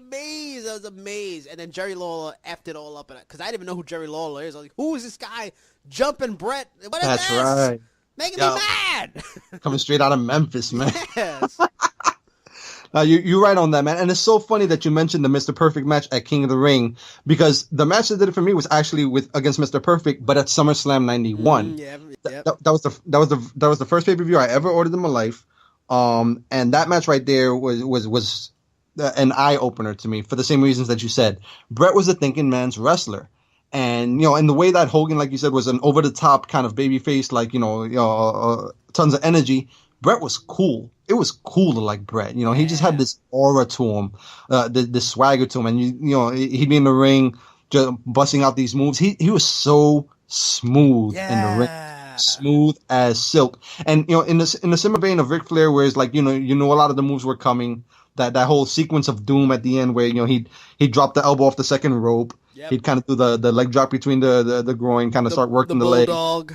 amazed. And then Jerry Lawler effed it all up. Because I didn't even know who Jerry Lawler is. I was like, who is this guy jumping Brett? What is That's this? Right. Making me mad. Coming straight out of Memphis, man. Yes. You're right on that, man. And it's so funny that you mentioned the Mr. Perfect match at King of the Ring, because the match that did it for me was actually against Mr. Perfect, but at SummerSlam '91. That was the first pay-per-view I ever ordered in my life. And that match right there was an eye opener to me for the same reasons that you said. Brett was a thinking man's wrestler. And, in the way that Hogan, like you said, was an over-the-top kind of babyface, like, tons of energy, Brett was cool. It was cool to like Brett. He just had this aura to him, this swagger to him. And, he'd be in the ring just busting out these moves. He was so smooth in the ring. Smooth as silk. And, in the similar vein of Ric Flair, where it's like, a lot of the moves were coming. That whole sequence of doom at the end where, he'd drop the elbow off the second rope. Yep. He'd kind of do the leg drop between the groin, kind of start working the leg. Bulldog.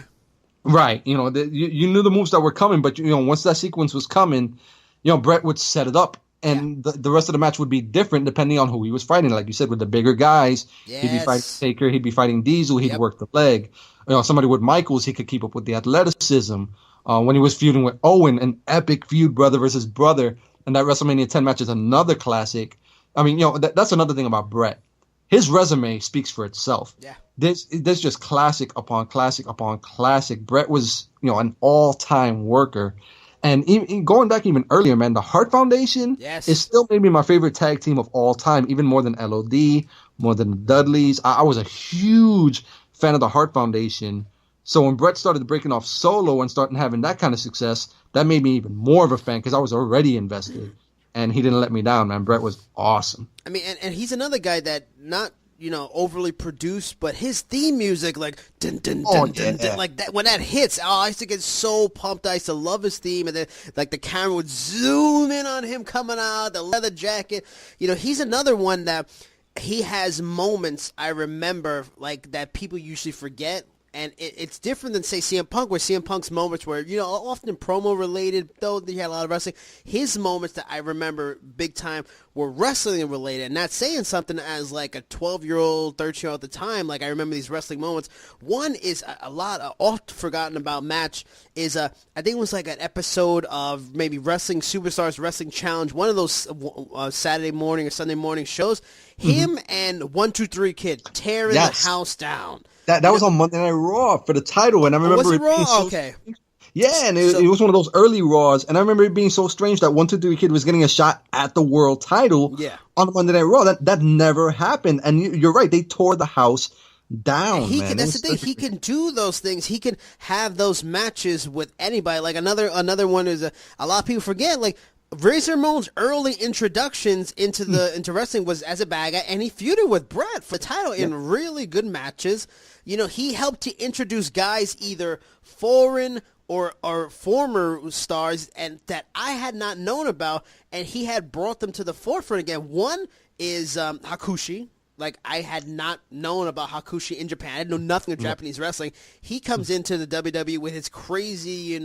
Right. You knew the moves that were coming, but, once that sequence was coming, Brett would set it up. And the rest of the match would be different depending on who he was fighting. Like you said, with the bigger guys, he'd be fighting Taker, he'd be fighting Diesel, he'd work the leg. Somebody with Michaels, he could keep up with the athleticism. When he was feuding with Owen, an epic feud, brother versus brother. And that WrestleMania 10 match is another classic. I mean, that's another thing about Brett. His resume speaks for itself. Yeah. There's just classic upon classic upon classic. Brett was, an all-time worker. And even, going back even earlier, man, the Hart Foundation is still maybe my favorite tag team of all time, even more than LOD, more than the Dudleys. I was a huge fan of the Hart Foundation. So when Brett started breaking off solo and starting having that kind of success, that made me even more of a fan because I was already invested. And he didn't let me down, man. Brett was awesome. I mean, and he's another guy that not, overly produced, but his theme music, like, dun, dun, dun, dun, dun, like that, when that hits, I used to get so pumped. I used to love his theme. And then, like, the camera would zoom in on him coming out, the leather jacket. He's another one that he has moments, I remember, like, that people usually forget. And it's different than, say, CM Punk, where CM Punk's moments were, often promo-related, though he had a lot of wrestling. His moments that I remember big time were wrestling-related, and not saying something as, like, a 12-year-old, 13-year-old at the time. Like, I remember these wrestling moments. One is a lot of oft-forgotten-about match is, I think it was, like, an episode of maybe Wrestling Superstars Wrestling Challenge, one of those Saturday morning or Sunday morning shows. Him and 1-2-3 Kid tearing the house down. That was on Monday Night Raw for the title, and I remember was it Raw? Being so okay. Yeah, and it was one of those early Raws, and I remember it being so strange that 1-2-3 Kid was getting a shot at the world title on Monday Night Raw. That never happened, and you're right, they tore the house down. That's the thing. He can do those things. He can have those matches with anybody. Like another one is a lot of people forget. Like Razor Ramon's early introductions into wrestling was as a bad guy, and he feuded with Bret for the title in really good matches. You know, he helped to introduce guys either foreign or former stars and that I had not known about, and he had brought them to the forefront again. One is Hakushi. Like, I had not known about Hakushi in Japan. I didn't know nothing of Japanese wrestling. He comes into the WWE with his crazy,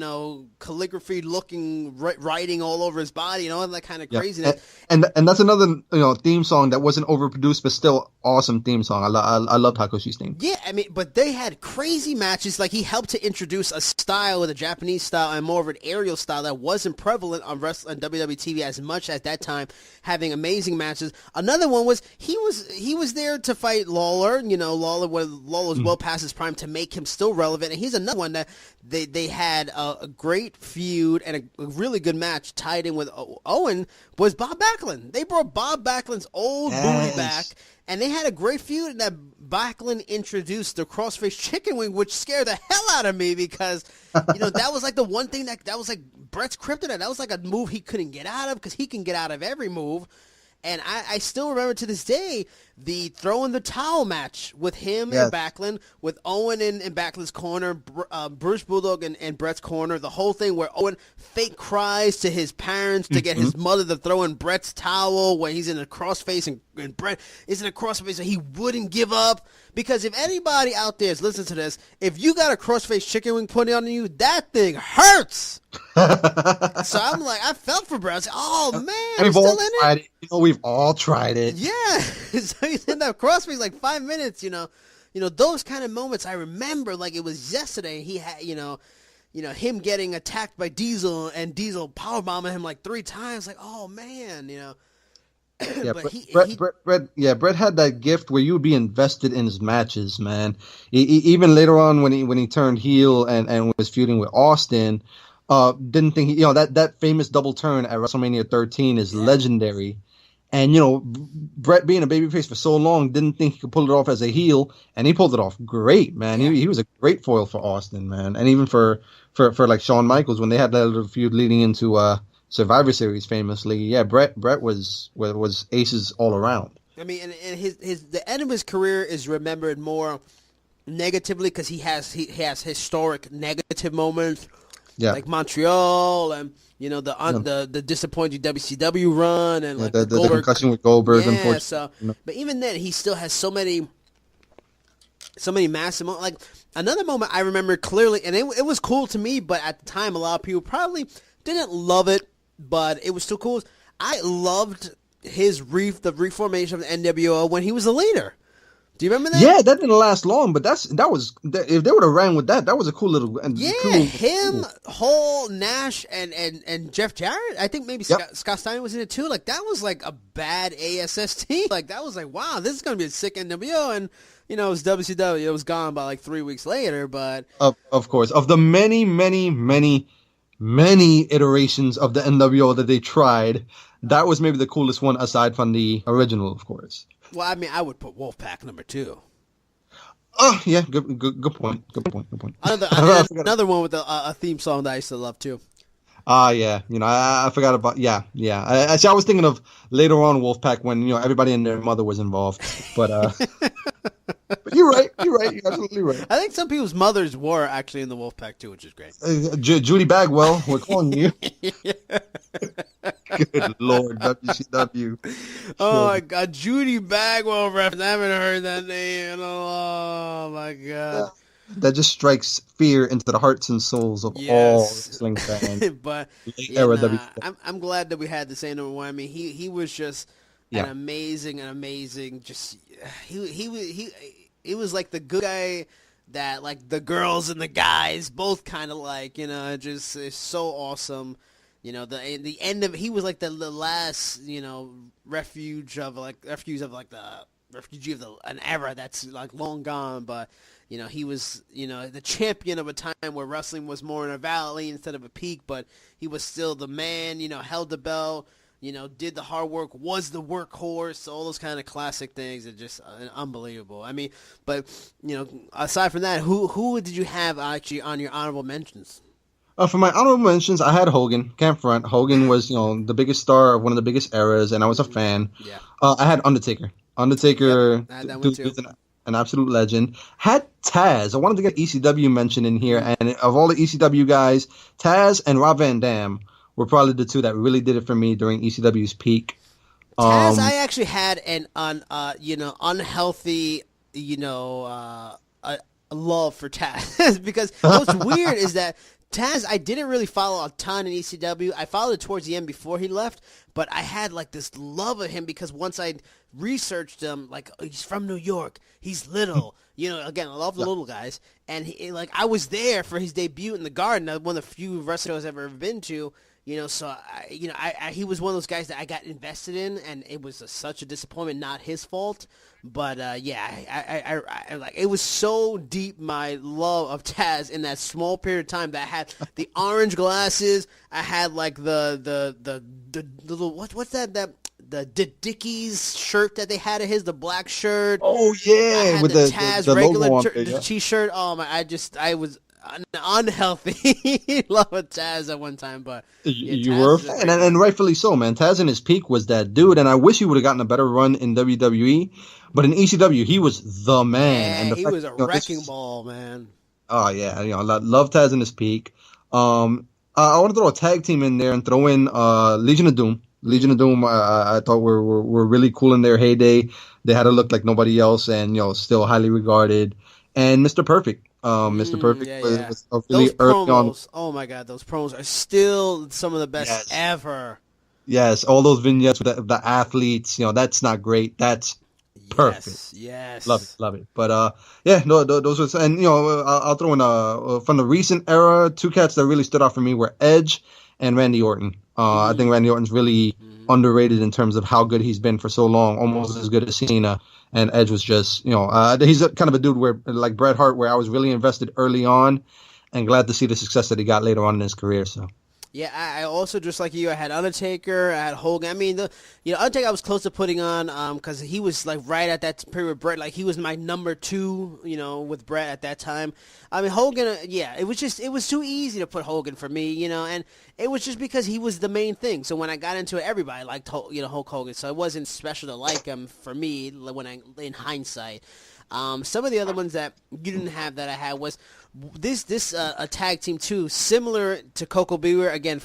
calligraphy-looking writing all over his body, all that kind of craziness. And that's another, theme song that wasn't overproduced, but still awesome theme song. I love Hakushi's theme. Yeah, I mean, but they had crazy matches. Like, he helped to introduce a style, the Japanese style, and more of an aerial style that wasn't prevalent on WWE TV as much at that time, having amazing matches. Another one was he was there to fight Lawler. Lawler was well past his prime to make him still relevant. And he's another one that they had a great feud and a really good match tied in with Owen was Bob Backlund. They brought Bob Backlund's old booty back. And they had a great feud that Backlund introduced the crossface chicken wing, which scared the hell out of me because, that was like the one thing that was like Bret's kryptonite. That was like a move he couldn't get out of because he can get out of every move. And I still remember to this day the throw in the towel match with him and Backlund, with Owen in Backlund's corner, Bruce Bulldog in Bret's corner, the whole thing where Owen fake cries to his parents to get his mother to throw in Bret's towel when he's in a crossface and Bret is in a crossface and he wouldn't give up. Because if anybody out there is listening to this, if you got a crossface chicken wing put on you, that thing hurts. So I'm like, I felt for Bret. I was like, oh man, we've all tried it. We've all tried it. Yeah. So he's in that crossface like 5 minutes. Those kind of moments I remember like it was yesterday. He had, him getting attacked by Diesel and Diesel powerbombing him like 3 times. Like, oh man, Yeah, Bret had that gift where you would be invested in his matches, man. Even later on when he turned heel and was feuding with Austin, didn't think that famous double turn at WrestleMania 13 is legendary. And Bret being a babyface for so long didn't think he could pull it off as a heel, and he pulled it off great, man. He was a great foil for Austin, man, and even for like Shawn Michaels when they had that little feud leading into Survivor Series, famously. Yeah, Bret was aces all around. I mean, and the end of his career is remembered more negatively because he has historic negative moments, like Montreal and the disappointing WCW run and like the concussion with Goldberg. Yeah, so but even then he still has so many massive moments. Like another moment I remember clearly, and it was cool to me, but at the time a lot of people probably didn't love it. But it was still cool. I loved the reformation of the NWO when he was the leader. Do you remember that? Yeah, that didn't last long, but that was if they would have ran with that was a cool little. Hall, Nash, and Jeff Jarrett. I think maybe Scott Steiner was in it too. Like that was like a bad ASS team. Like that was like, wow, this is gonna be a sick NWO, and it was WCW. It was gone by like 3 weeks later. But of course, of the many iterations of the NWO that they tried, that was maybe the coolest one aside from the original, of course. Well, I mean, I would put Wolfpack number 2. Oh, yeah, good point. Another one with a theme song that I used to love too. Yeah, I forgot about, yeah. I was thinking of later on Wolfpack when, everybody and their mother was involved, but but you're right, you're absolutely right. I think some people's mothers were actually in the Wolfpack too, which is great. Judy Bagwell, we're calling you. Good Lord, WCW. Oh my God, Judy Bagwell reference. I haven't heard that name. Oh my God. That just strikes fear into the hearts and souls of all wrestling fans. But I'm glad that we had the same number 1. I mean, he was just an amazing. Just he was like the good guy that like the girls and the guys both kind of like. Just is so awesome. The end of he was like the last refugee of an era that's like long gone, but. He was, the champion of a time where wrestling was more in a valley instead of a peak, but he was still the man, held the belt, did the hard work, was the workhorse, all those kind of classic things are just unbelievable. I mean, but, aside from that, who did you have actually on your honorable mentions? For my honorable mentions, I had Hogan. Can't front. Hogan was, the biggest star of one of the biggest eras, and I was a fan. Yeah. I had Undertaker. Undertaker, Yep, I had that one dude, too. is an absolute legend. Had Taz. I wanted to get ECW mentioned in here, and of all the ECW guys, Taz and Rob Van Dam were probably the two that really did it for me during ECW's peak. Taz, I actually had an unhealthy, love for Taz because what's weird is that Taz, I didn't really follow a ton in ECW. I followed it towards the end before he left, but I had like this love of him because once I researched him, like he's from New York, he's little. Again, I love the little guys, and I was there for his debut in the Garden, one of the few wrestlers I've ever been to. So he was one of those guys that I got invested in, and it was such a disappointment, not his fault. But I like it was so deep my love of Taz in that small period of time that I had the orange glasses. I had like the little what's that the Dickies shirt that they had of his, the black shirt. Oh I yeah, had with the the Taz logo regular on there, the yeah. T-shirt. Oh my! I was an unhealthy love of Taz at one time, but You Taz were a is fan, great and rightfully so, man. Taz in his peak was that dude, and I wish he would have gotten a better run in WWE. But in ECW, he was the man, and Yeah, the he fact, was a wrecking ball, man. oh yeah, love Taz in his peak. I want to throw a tag team in there and throw in Legion of Doom. Legion of Doom, I thought were really cool in their heyday. They had a look like nobody else, and still highly regarded. And Mr. Perfect, Mr. Perfect Yeah. was a Those really early on. promos, oh my god, those promos are still some of the best Yes. ever. Yes, all those vignettes with the athletes, that's not great. That's perfect. Yes. Love it. But yeah, no, those were, and I'll throw in from the recent era, two cats that really stood out for me were Edge and Randy Orton. I think Randy Orton's really underrated in terms of how good he's been for so long, almost as good as Cena. And Edge was just, he's kind of a dude where, like Bret Hart, where I was really invested early on, and glad to see the success that he got later on in his career. So. Yeah, I also, just like you, I had Undertaker, I had Hogan. I mean, Undertaker I was close to putting on because he was like right at that period with Bret. Like he was my number 2, with Bret at that time. I mean, Hogan, it was too easy to put Hogan for me, and it was just because he was the main thing. So when I got into it, everybody liked Hulk Hogan. So it wasn't special to like him for me in hindsight. Some of the other ones that you didn't have that I had was this a tag team too, similar to Coco Beware, again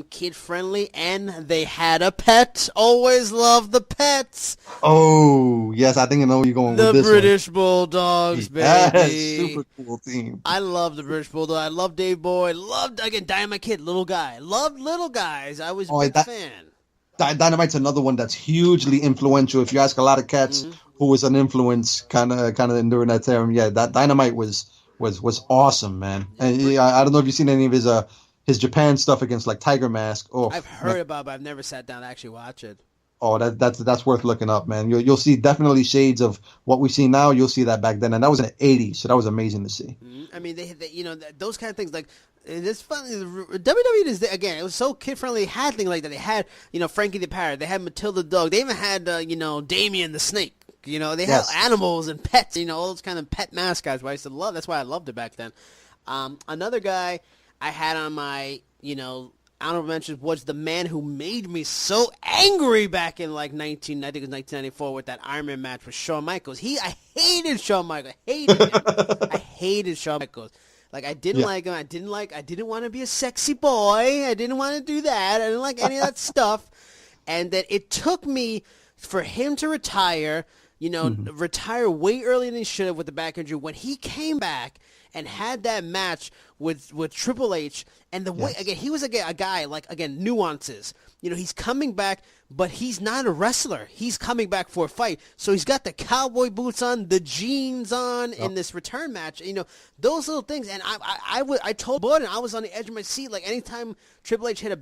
kid friendly, and they had a pet. Always love the pets. Oh yes, I think I know where you're going The with this British Bulldogs, baby. Yes, super cool team. I love the British Bulldog. I love Dave Boy. Loved again Dynamite Kid, little guy. Loved little guys. I was a big fan. Dynamite's another one that's hugely influential. If you ask a lot of cats who was an influence kind of during that time, yeah, that Dynamite was awesome, man. And I don't know if you've seen any of his Japan stuff against like Tiger Mask. Oh, I've heard about it, but I've never sat down to actually watch it. Oh, that's worth looking up, man. You'll see definitely shades of what we see now. You'll see that back then, and that was in the '80s, so that was amazing to see. I mean, they those kind of things. Like, it's funny. WWE is again. It was so kid friendly. They had things like that. They had Frankie the Parrot. They had Matilda the Dog. They even had Damien the Snake. They had animals and pets. All those kind of pet mascots. Which I used to love. That's why I loved it back then. Another guy I had on my honorable mentions was the man who made me so angry back in I think it was 1994 with that Iron Man match with Shawn Michaels. I hated Shawn Michaels. I hated Shawn Michaels. Like, I didn't like him. I didn't want to be a sexy boy. I didn't want to do that. I didn't like any of that stuff. And that it took me for him to retire, retire way earlier than he should have with the back injury. When he came back and had that match with Triple H, and the way, again, he was a guy, nuances. He's coming back, but he's not a wrestler. He's coming back for a fight. So he's got the cowboy boots on, the jeans on in this return match. Those little things. And I told Bud, and I was on the edge of my seat. Like, anytime Triple H hit a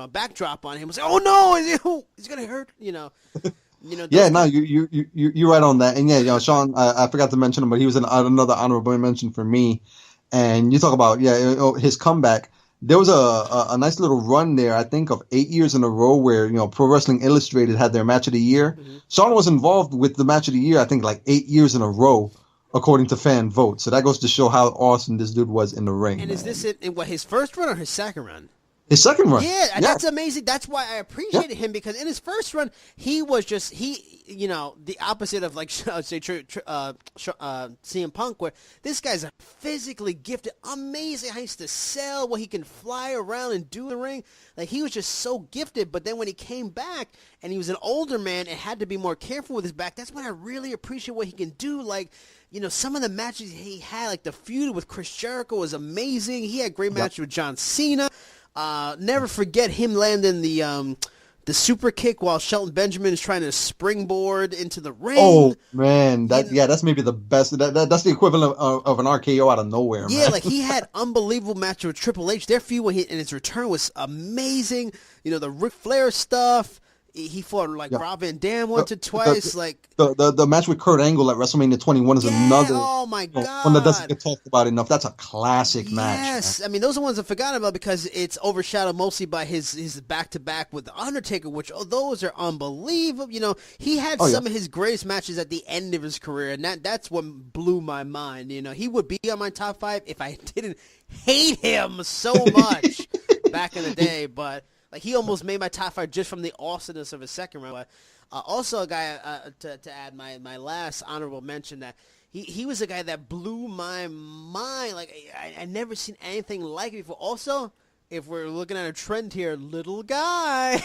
backdrop on him, I was like, oh no, he's going to hurt, you're right on that. And Sean, I forgot to mention him, but he was another honorable mention for me. And you talk about his comeback. There was a nice little run there, I think, of 8 years in a row where Pro Wrestling Illustrated had their match of the year. Sean was involved with the match of the year, I think, 8 years in a row according to fan vote. So that goes to show how awesome this dude was in the ring. And man. is this in what, his first run or his second run? His second run? Yeah, that's amazing. That's why I appreciated him, because in his first run, he was just the opposite of like say CM Punk, where this guy's a physically gifted, amazing. How he used to sell, what he can fly around and do in the ring. Like, he was just so gifted. But then when he came back and he was an older man and had to be more careful with his back, that's when I really appreciate what he can do. Like, some of the matches he had, like the feud with Chris Jericho was amazing. He had great matches with John Cena. Never forget him landing the super kick while Shelton Benjamin is trying to springboard into the ring. Oh man, that's maybe the best. That's the equivalent of an RKO out of nowhere. Yeah, man. like he had unbelievable match with Triple H. Their feud and his return was amazing. The Ric Flair stuff. He fought like Rob Van Dam once or twice. The match with Kurt Angle at WrestleMania 21 is another. Oh my god, one that doesn't get talked about enough. That's a classic match. Yes, I mean those are ones I forgot about because it's overshadowed mostly by his back to back with the Undertaker, which those are unbelievable. He had some of his greatest matches at the end of his career, and that's what blew my mind. He would be on my top 5 if I didn't hate him so much back in the day, but. Like, he almost made my top 5 just from the awesomeness of his second run. But also a guy, to add my last honorable mention, that he was a guy that blew my mind. Like, I never seen anything like it before. Also, if we're looking at a trend here, little guy.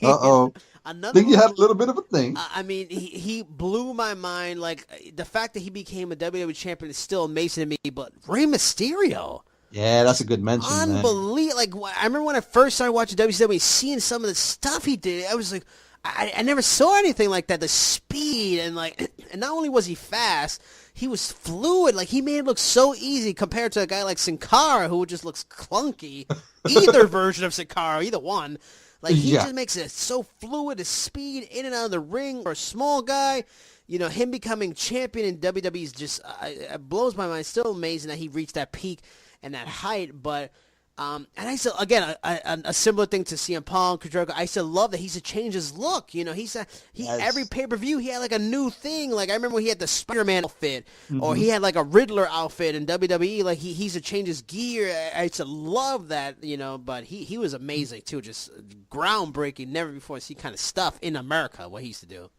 Uh-oh. I think you had a little bit of a thing. I mean, he blew my mind. Like, the fact that he became a WWE champion is still amazing to me. But Rey Mysterio. Yeah, that's a good mention. Unbelievable! Like, I remember when I first started watching WCW, seeing some of the stuff he did. I was like, I never saw anything like that. The speed and not only was he fast, he was fluid. Like, he made it look so easy compared to a guy like Sin Cara, who just looks clunky. Either version of Sin Cara, either one. Like, he just makes it so fluid. His speed in and out of the ring for a small guy. Him becoming champion in WWE is just it blows my mind. It's still amazing that he reached that peak and that height, but and I still, again, a similar thing to CM Punk, Jericho. I still love that he's to change his look. Every pay-per-view he had like a new thing. Like, I remember when he had the Spider-Man outfit, or he had like a Riddler outfit in WWE. Like, he's to change his gear. I used to love that, but he was amazing too, just groundbreaking. Never before seen kind of stuff in America what he used to do.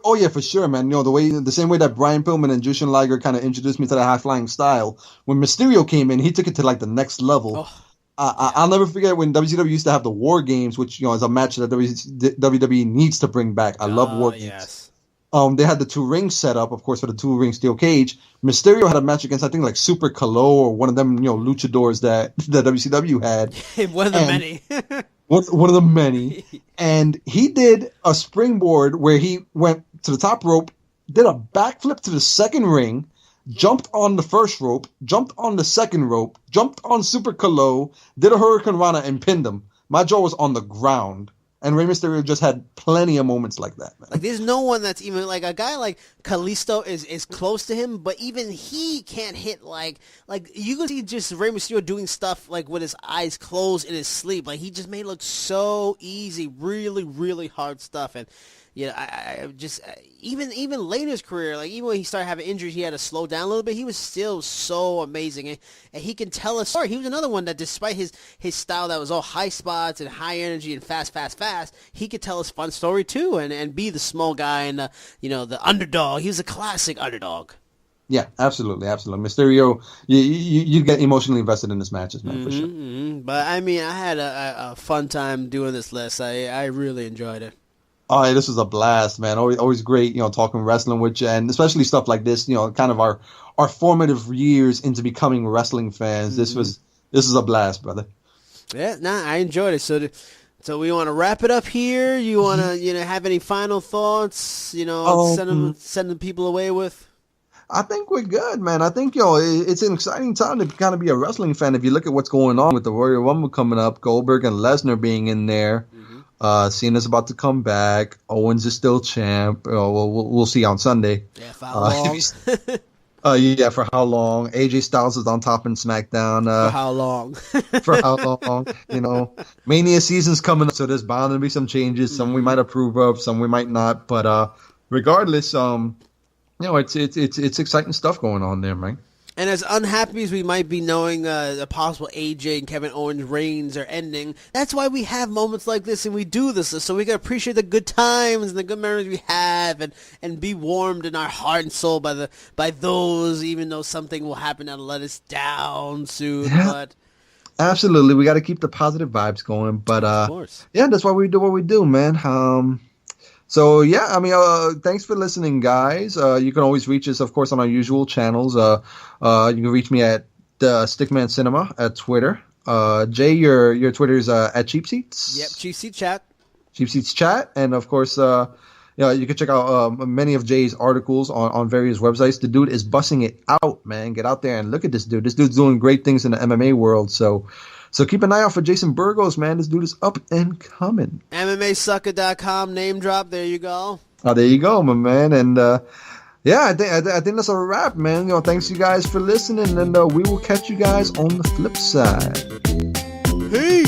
Oh yeah, for sure, man. The same way that Brian Pillman and Jushin Liger kind of introduced me to the high flying style. When Mysterio came in, he took it to like the next level. I'll never forget when WCW used to have the War Games, which is a match that WWE needs to bring back. I love War Games. Yes. They had the 2 rings set up, of course, for the 2 ring steel cage. Mysterio had a match against, I think, like Super Calo or one of them, luchadors that WCW had. One of the many. One of the many. And he did a springboard where he went to the top rope, did a backflip to the second ring, jumped on the first rope, jumped on the second rope, jumped on Super Calo, did a Hurricane Rana, and pinned him. My jaw was on the ground. And Rey Mysterio just had plenty of moments like that, man. Like, there's no one that's even, like, a guy like Kalisto is close to him, but even he can't hit, like you can see just Rey Mysterio doing stuff, like, with his eyes closed in his sleep. Like, he just made it look so easy, really, really hard stuff. And, I just, even late in his career, like, even when he started having injuries, he had to slow down a little bit. He was still so amazing. And he can tell a story. He was another one that, despite his style that was all high spots and high energy and fast, he could tell his fun story too, and be the small guy and the underdog. He was a classic underdog. Yeah, absolutely. Mysterio, you get emotionally invested in his matches, man, for sure. Mm-hmm. But I mean, I had a fun time doing this list. I really enjoyed it. Oh, yeah, this was a blast, man. Always great, talking wrestling with you, and especially stuff like this, kind of our formative years into becoming wrestling fans. Mm-hmm. This is a blast, brother. Yeah, I enjoyed it. So we want to wrap it up here. You want to, have any final thoughts? Send them people away with. I think we're good, man. I think, it's an exciting time to kind of be a wrestling fan. If you look at what's going on with the Royal Rumble coming up, Goldberg and Lesnar being in there, Cena's about to come back, Owens is still champ. We'll see on Sunday. Yeah, for how long? For how long? AJ Styles is on top in SmackDown. For how long? For how long? Mania season's coming up, so there's bound to be some changes. Some we might approve of, some we might not. But regardless, It's exciting stuff going on there, man. And as unhappy as we might be knowing the possible AJ and Kevin Owens reigns are ending, that's why we have moments like this and we do this, so we can appreciate the good times and the good memories we have, and be warmed in our heart and soul by those, even though something will happen that'll let us down soon. Yeah. But Absolutely, we got to keep the positive vibes going. But of course, yeah, that's why we do what we do, man. So yeah, I mean, thanks for listening, guys. You can always reach us, of course, on our usual channels. You can reach me at Stickman Cinema at Twitter. Jay, your Twitter is at Cheap Seats. Yep, Cheap Seat Chat. Cheap Seats Chat, and of course, you can check out many of Jay's articles on various websites. The dude is bussing it out, man. Get out there and look at this dude. This dude's doing great things in the MMA world. So keep an eye out for Jason Burgos, man. This dude is up and coming. MMAsucker.com, name drop. There you go. Oh, there you go, my man. And yeah, I think that's a wrap, man. Thanks you guys for listening, and we will catch you guys on the flip side. Peace.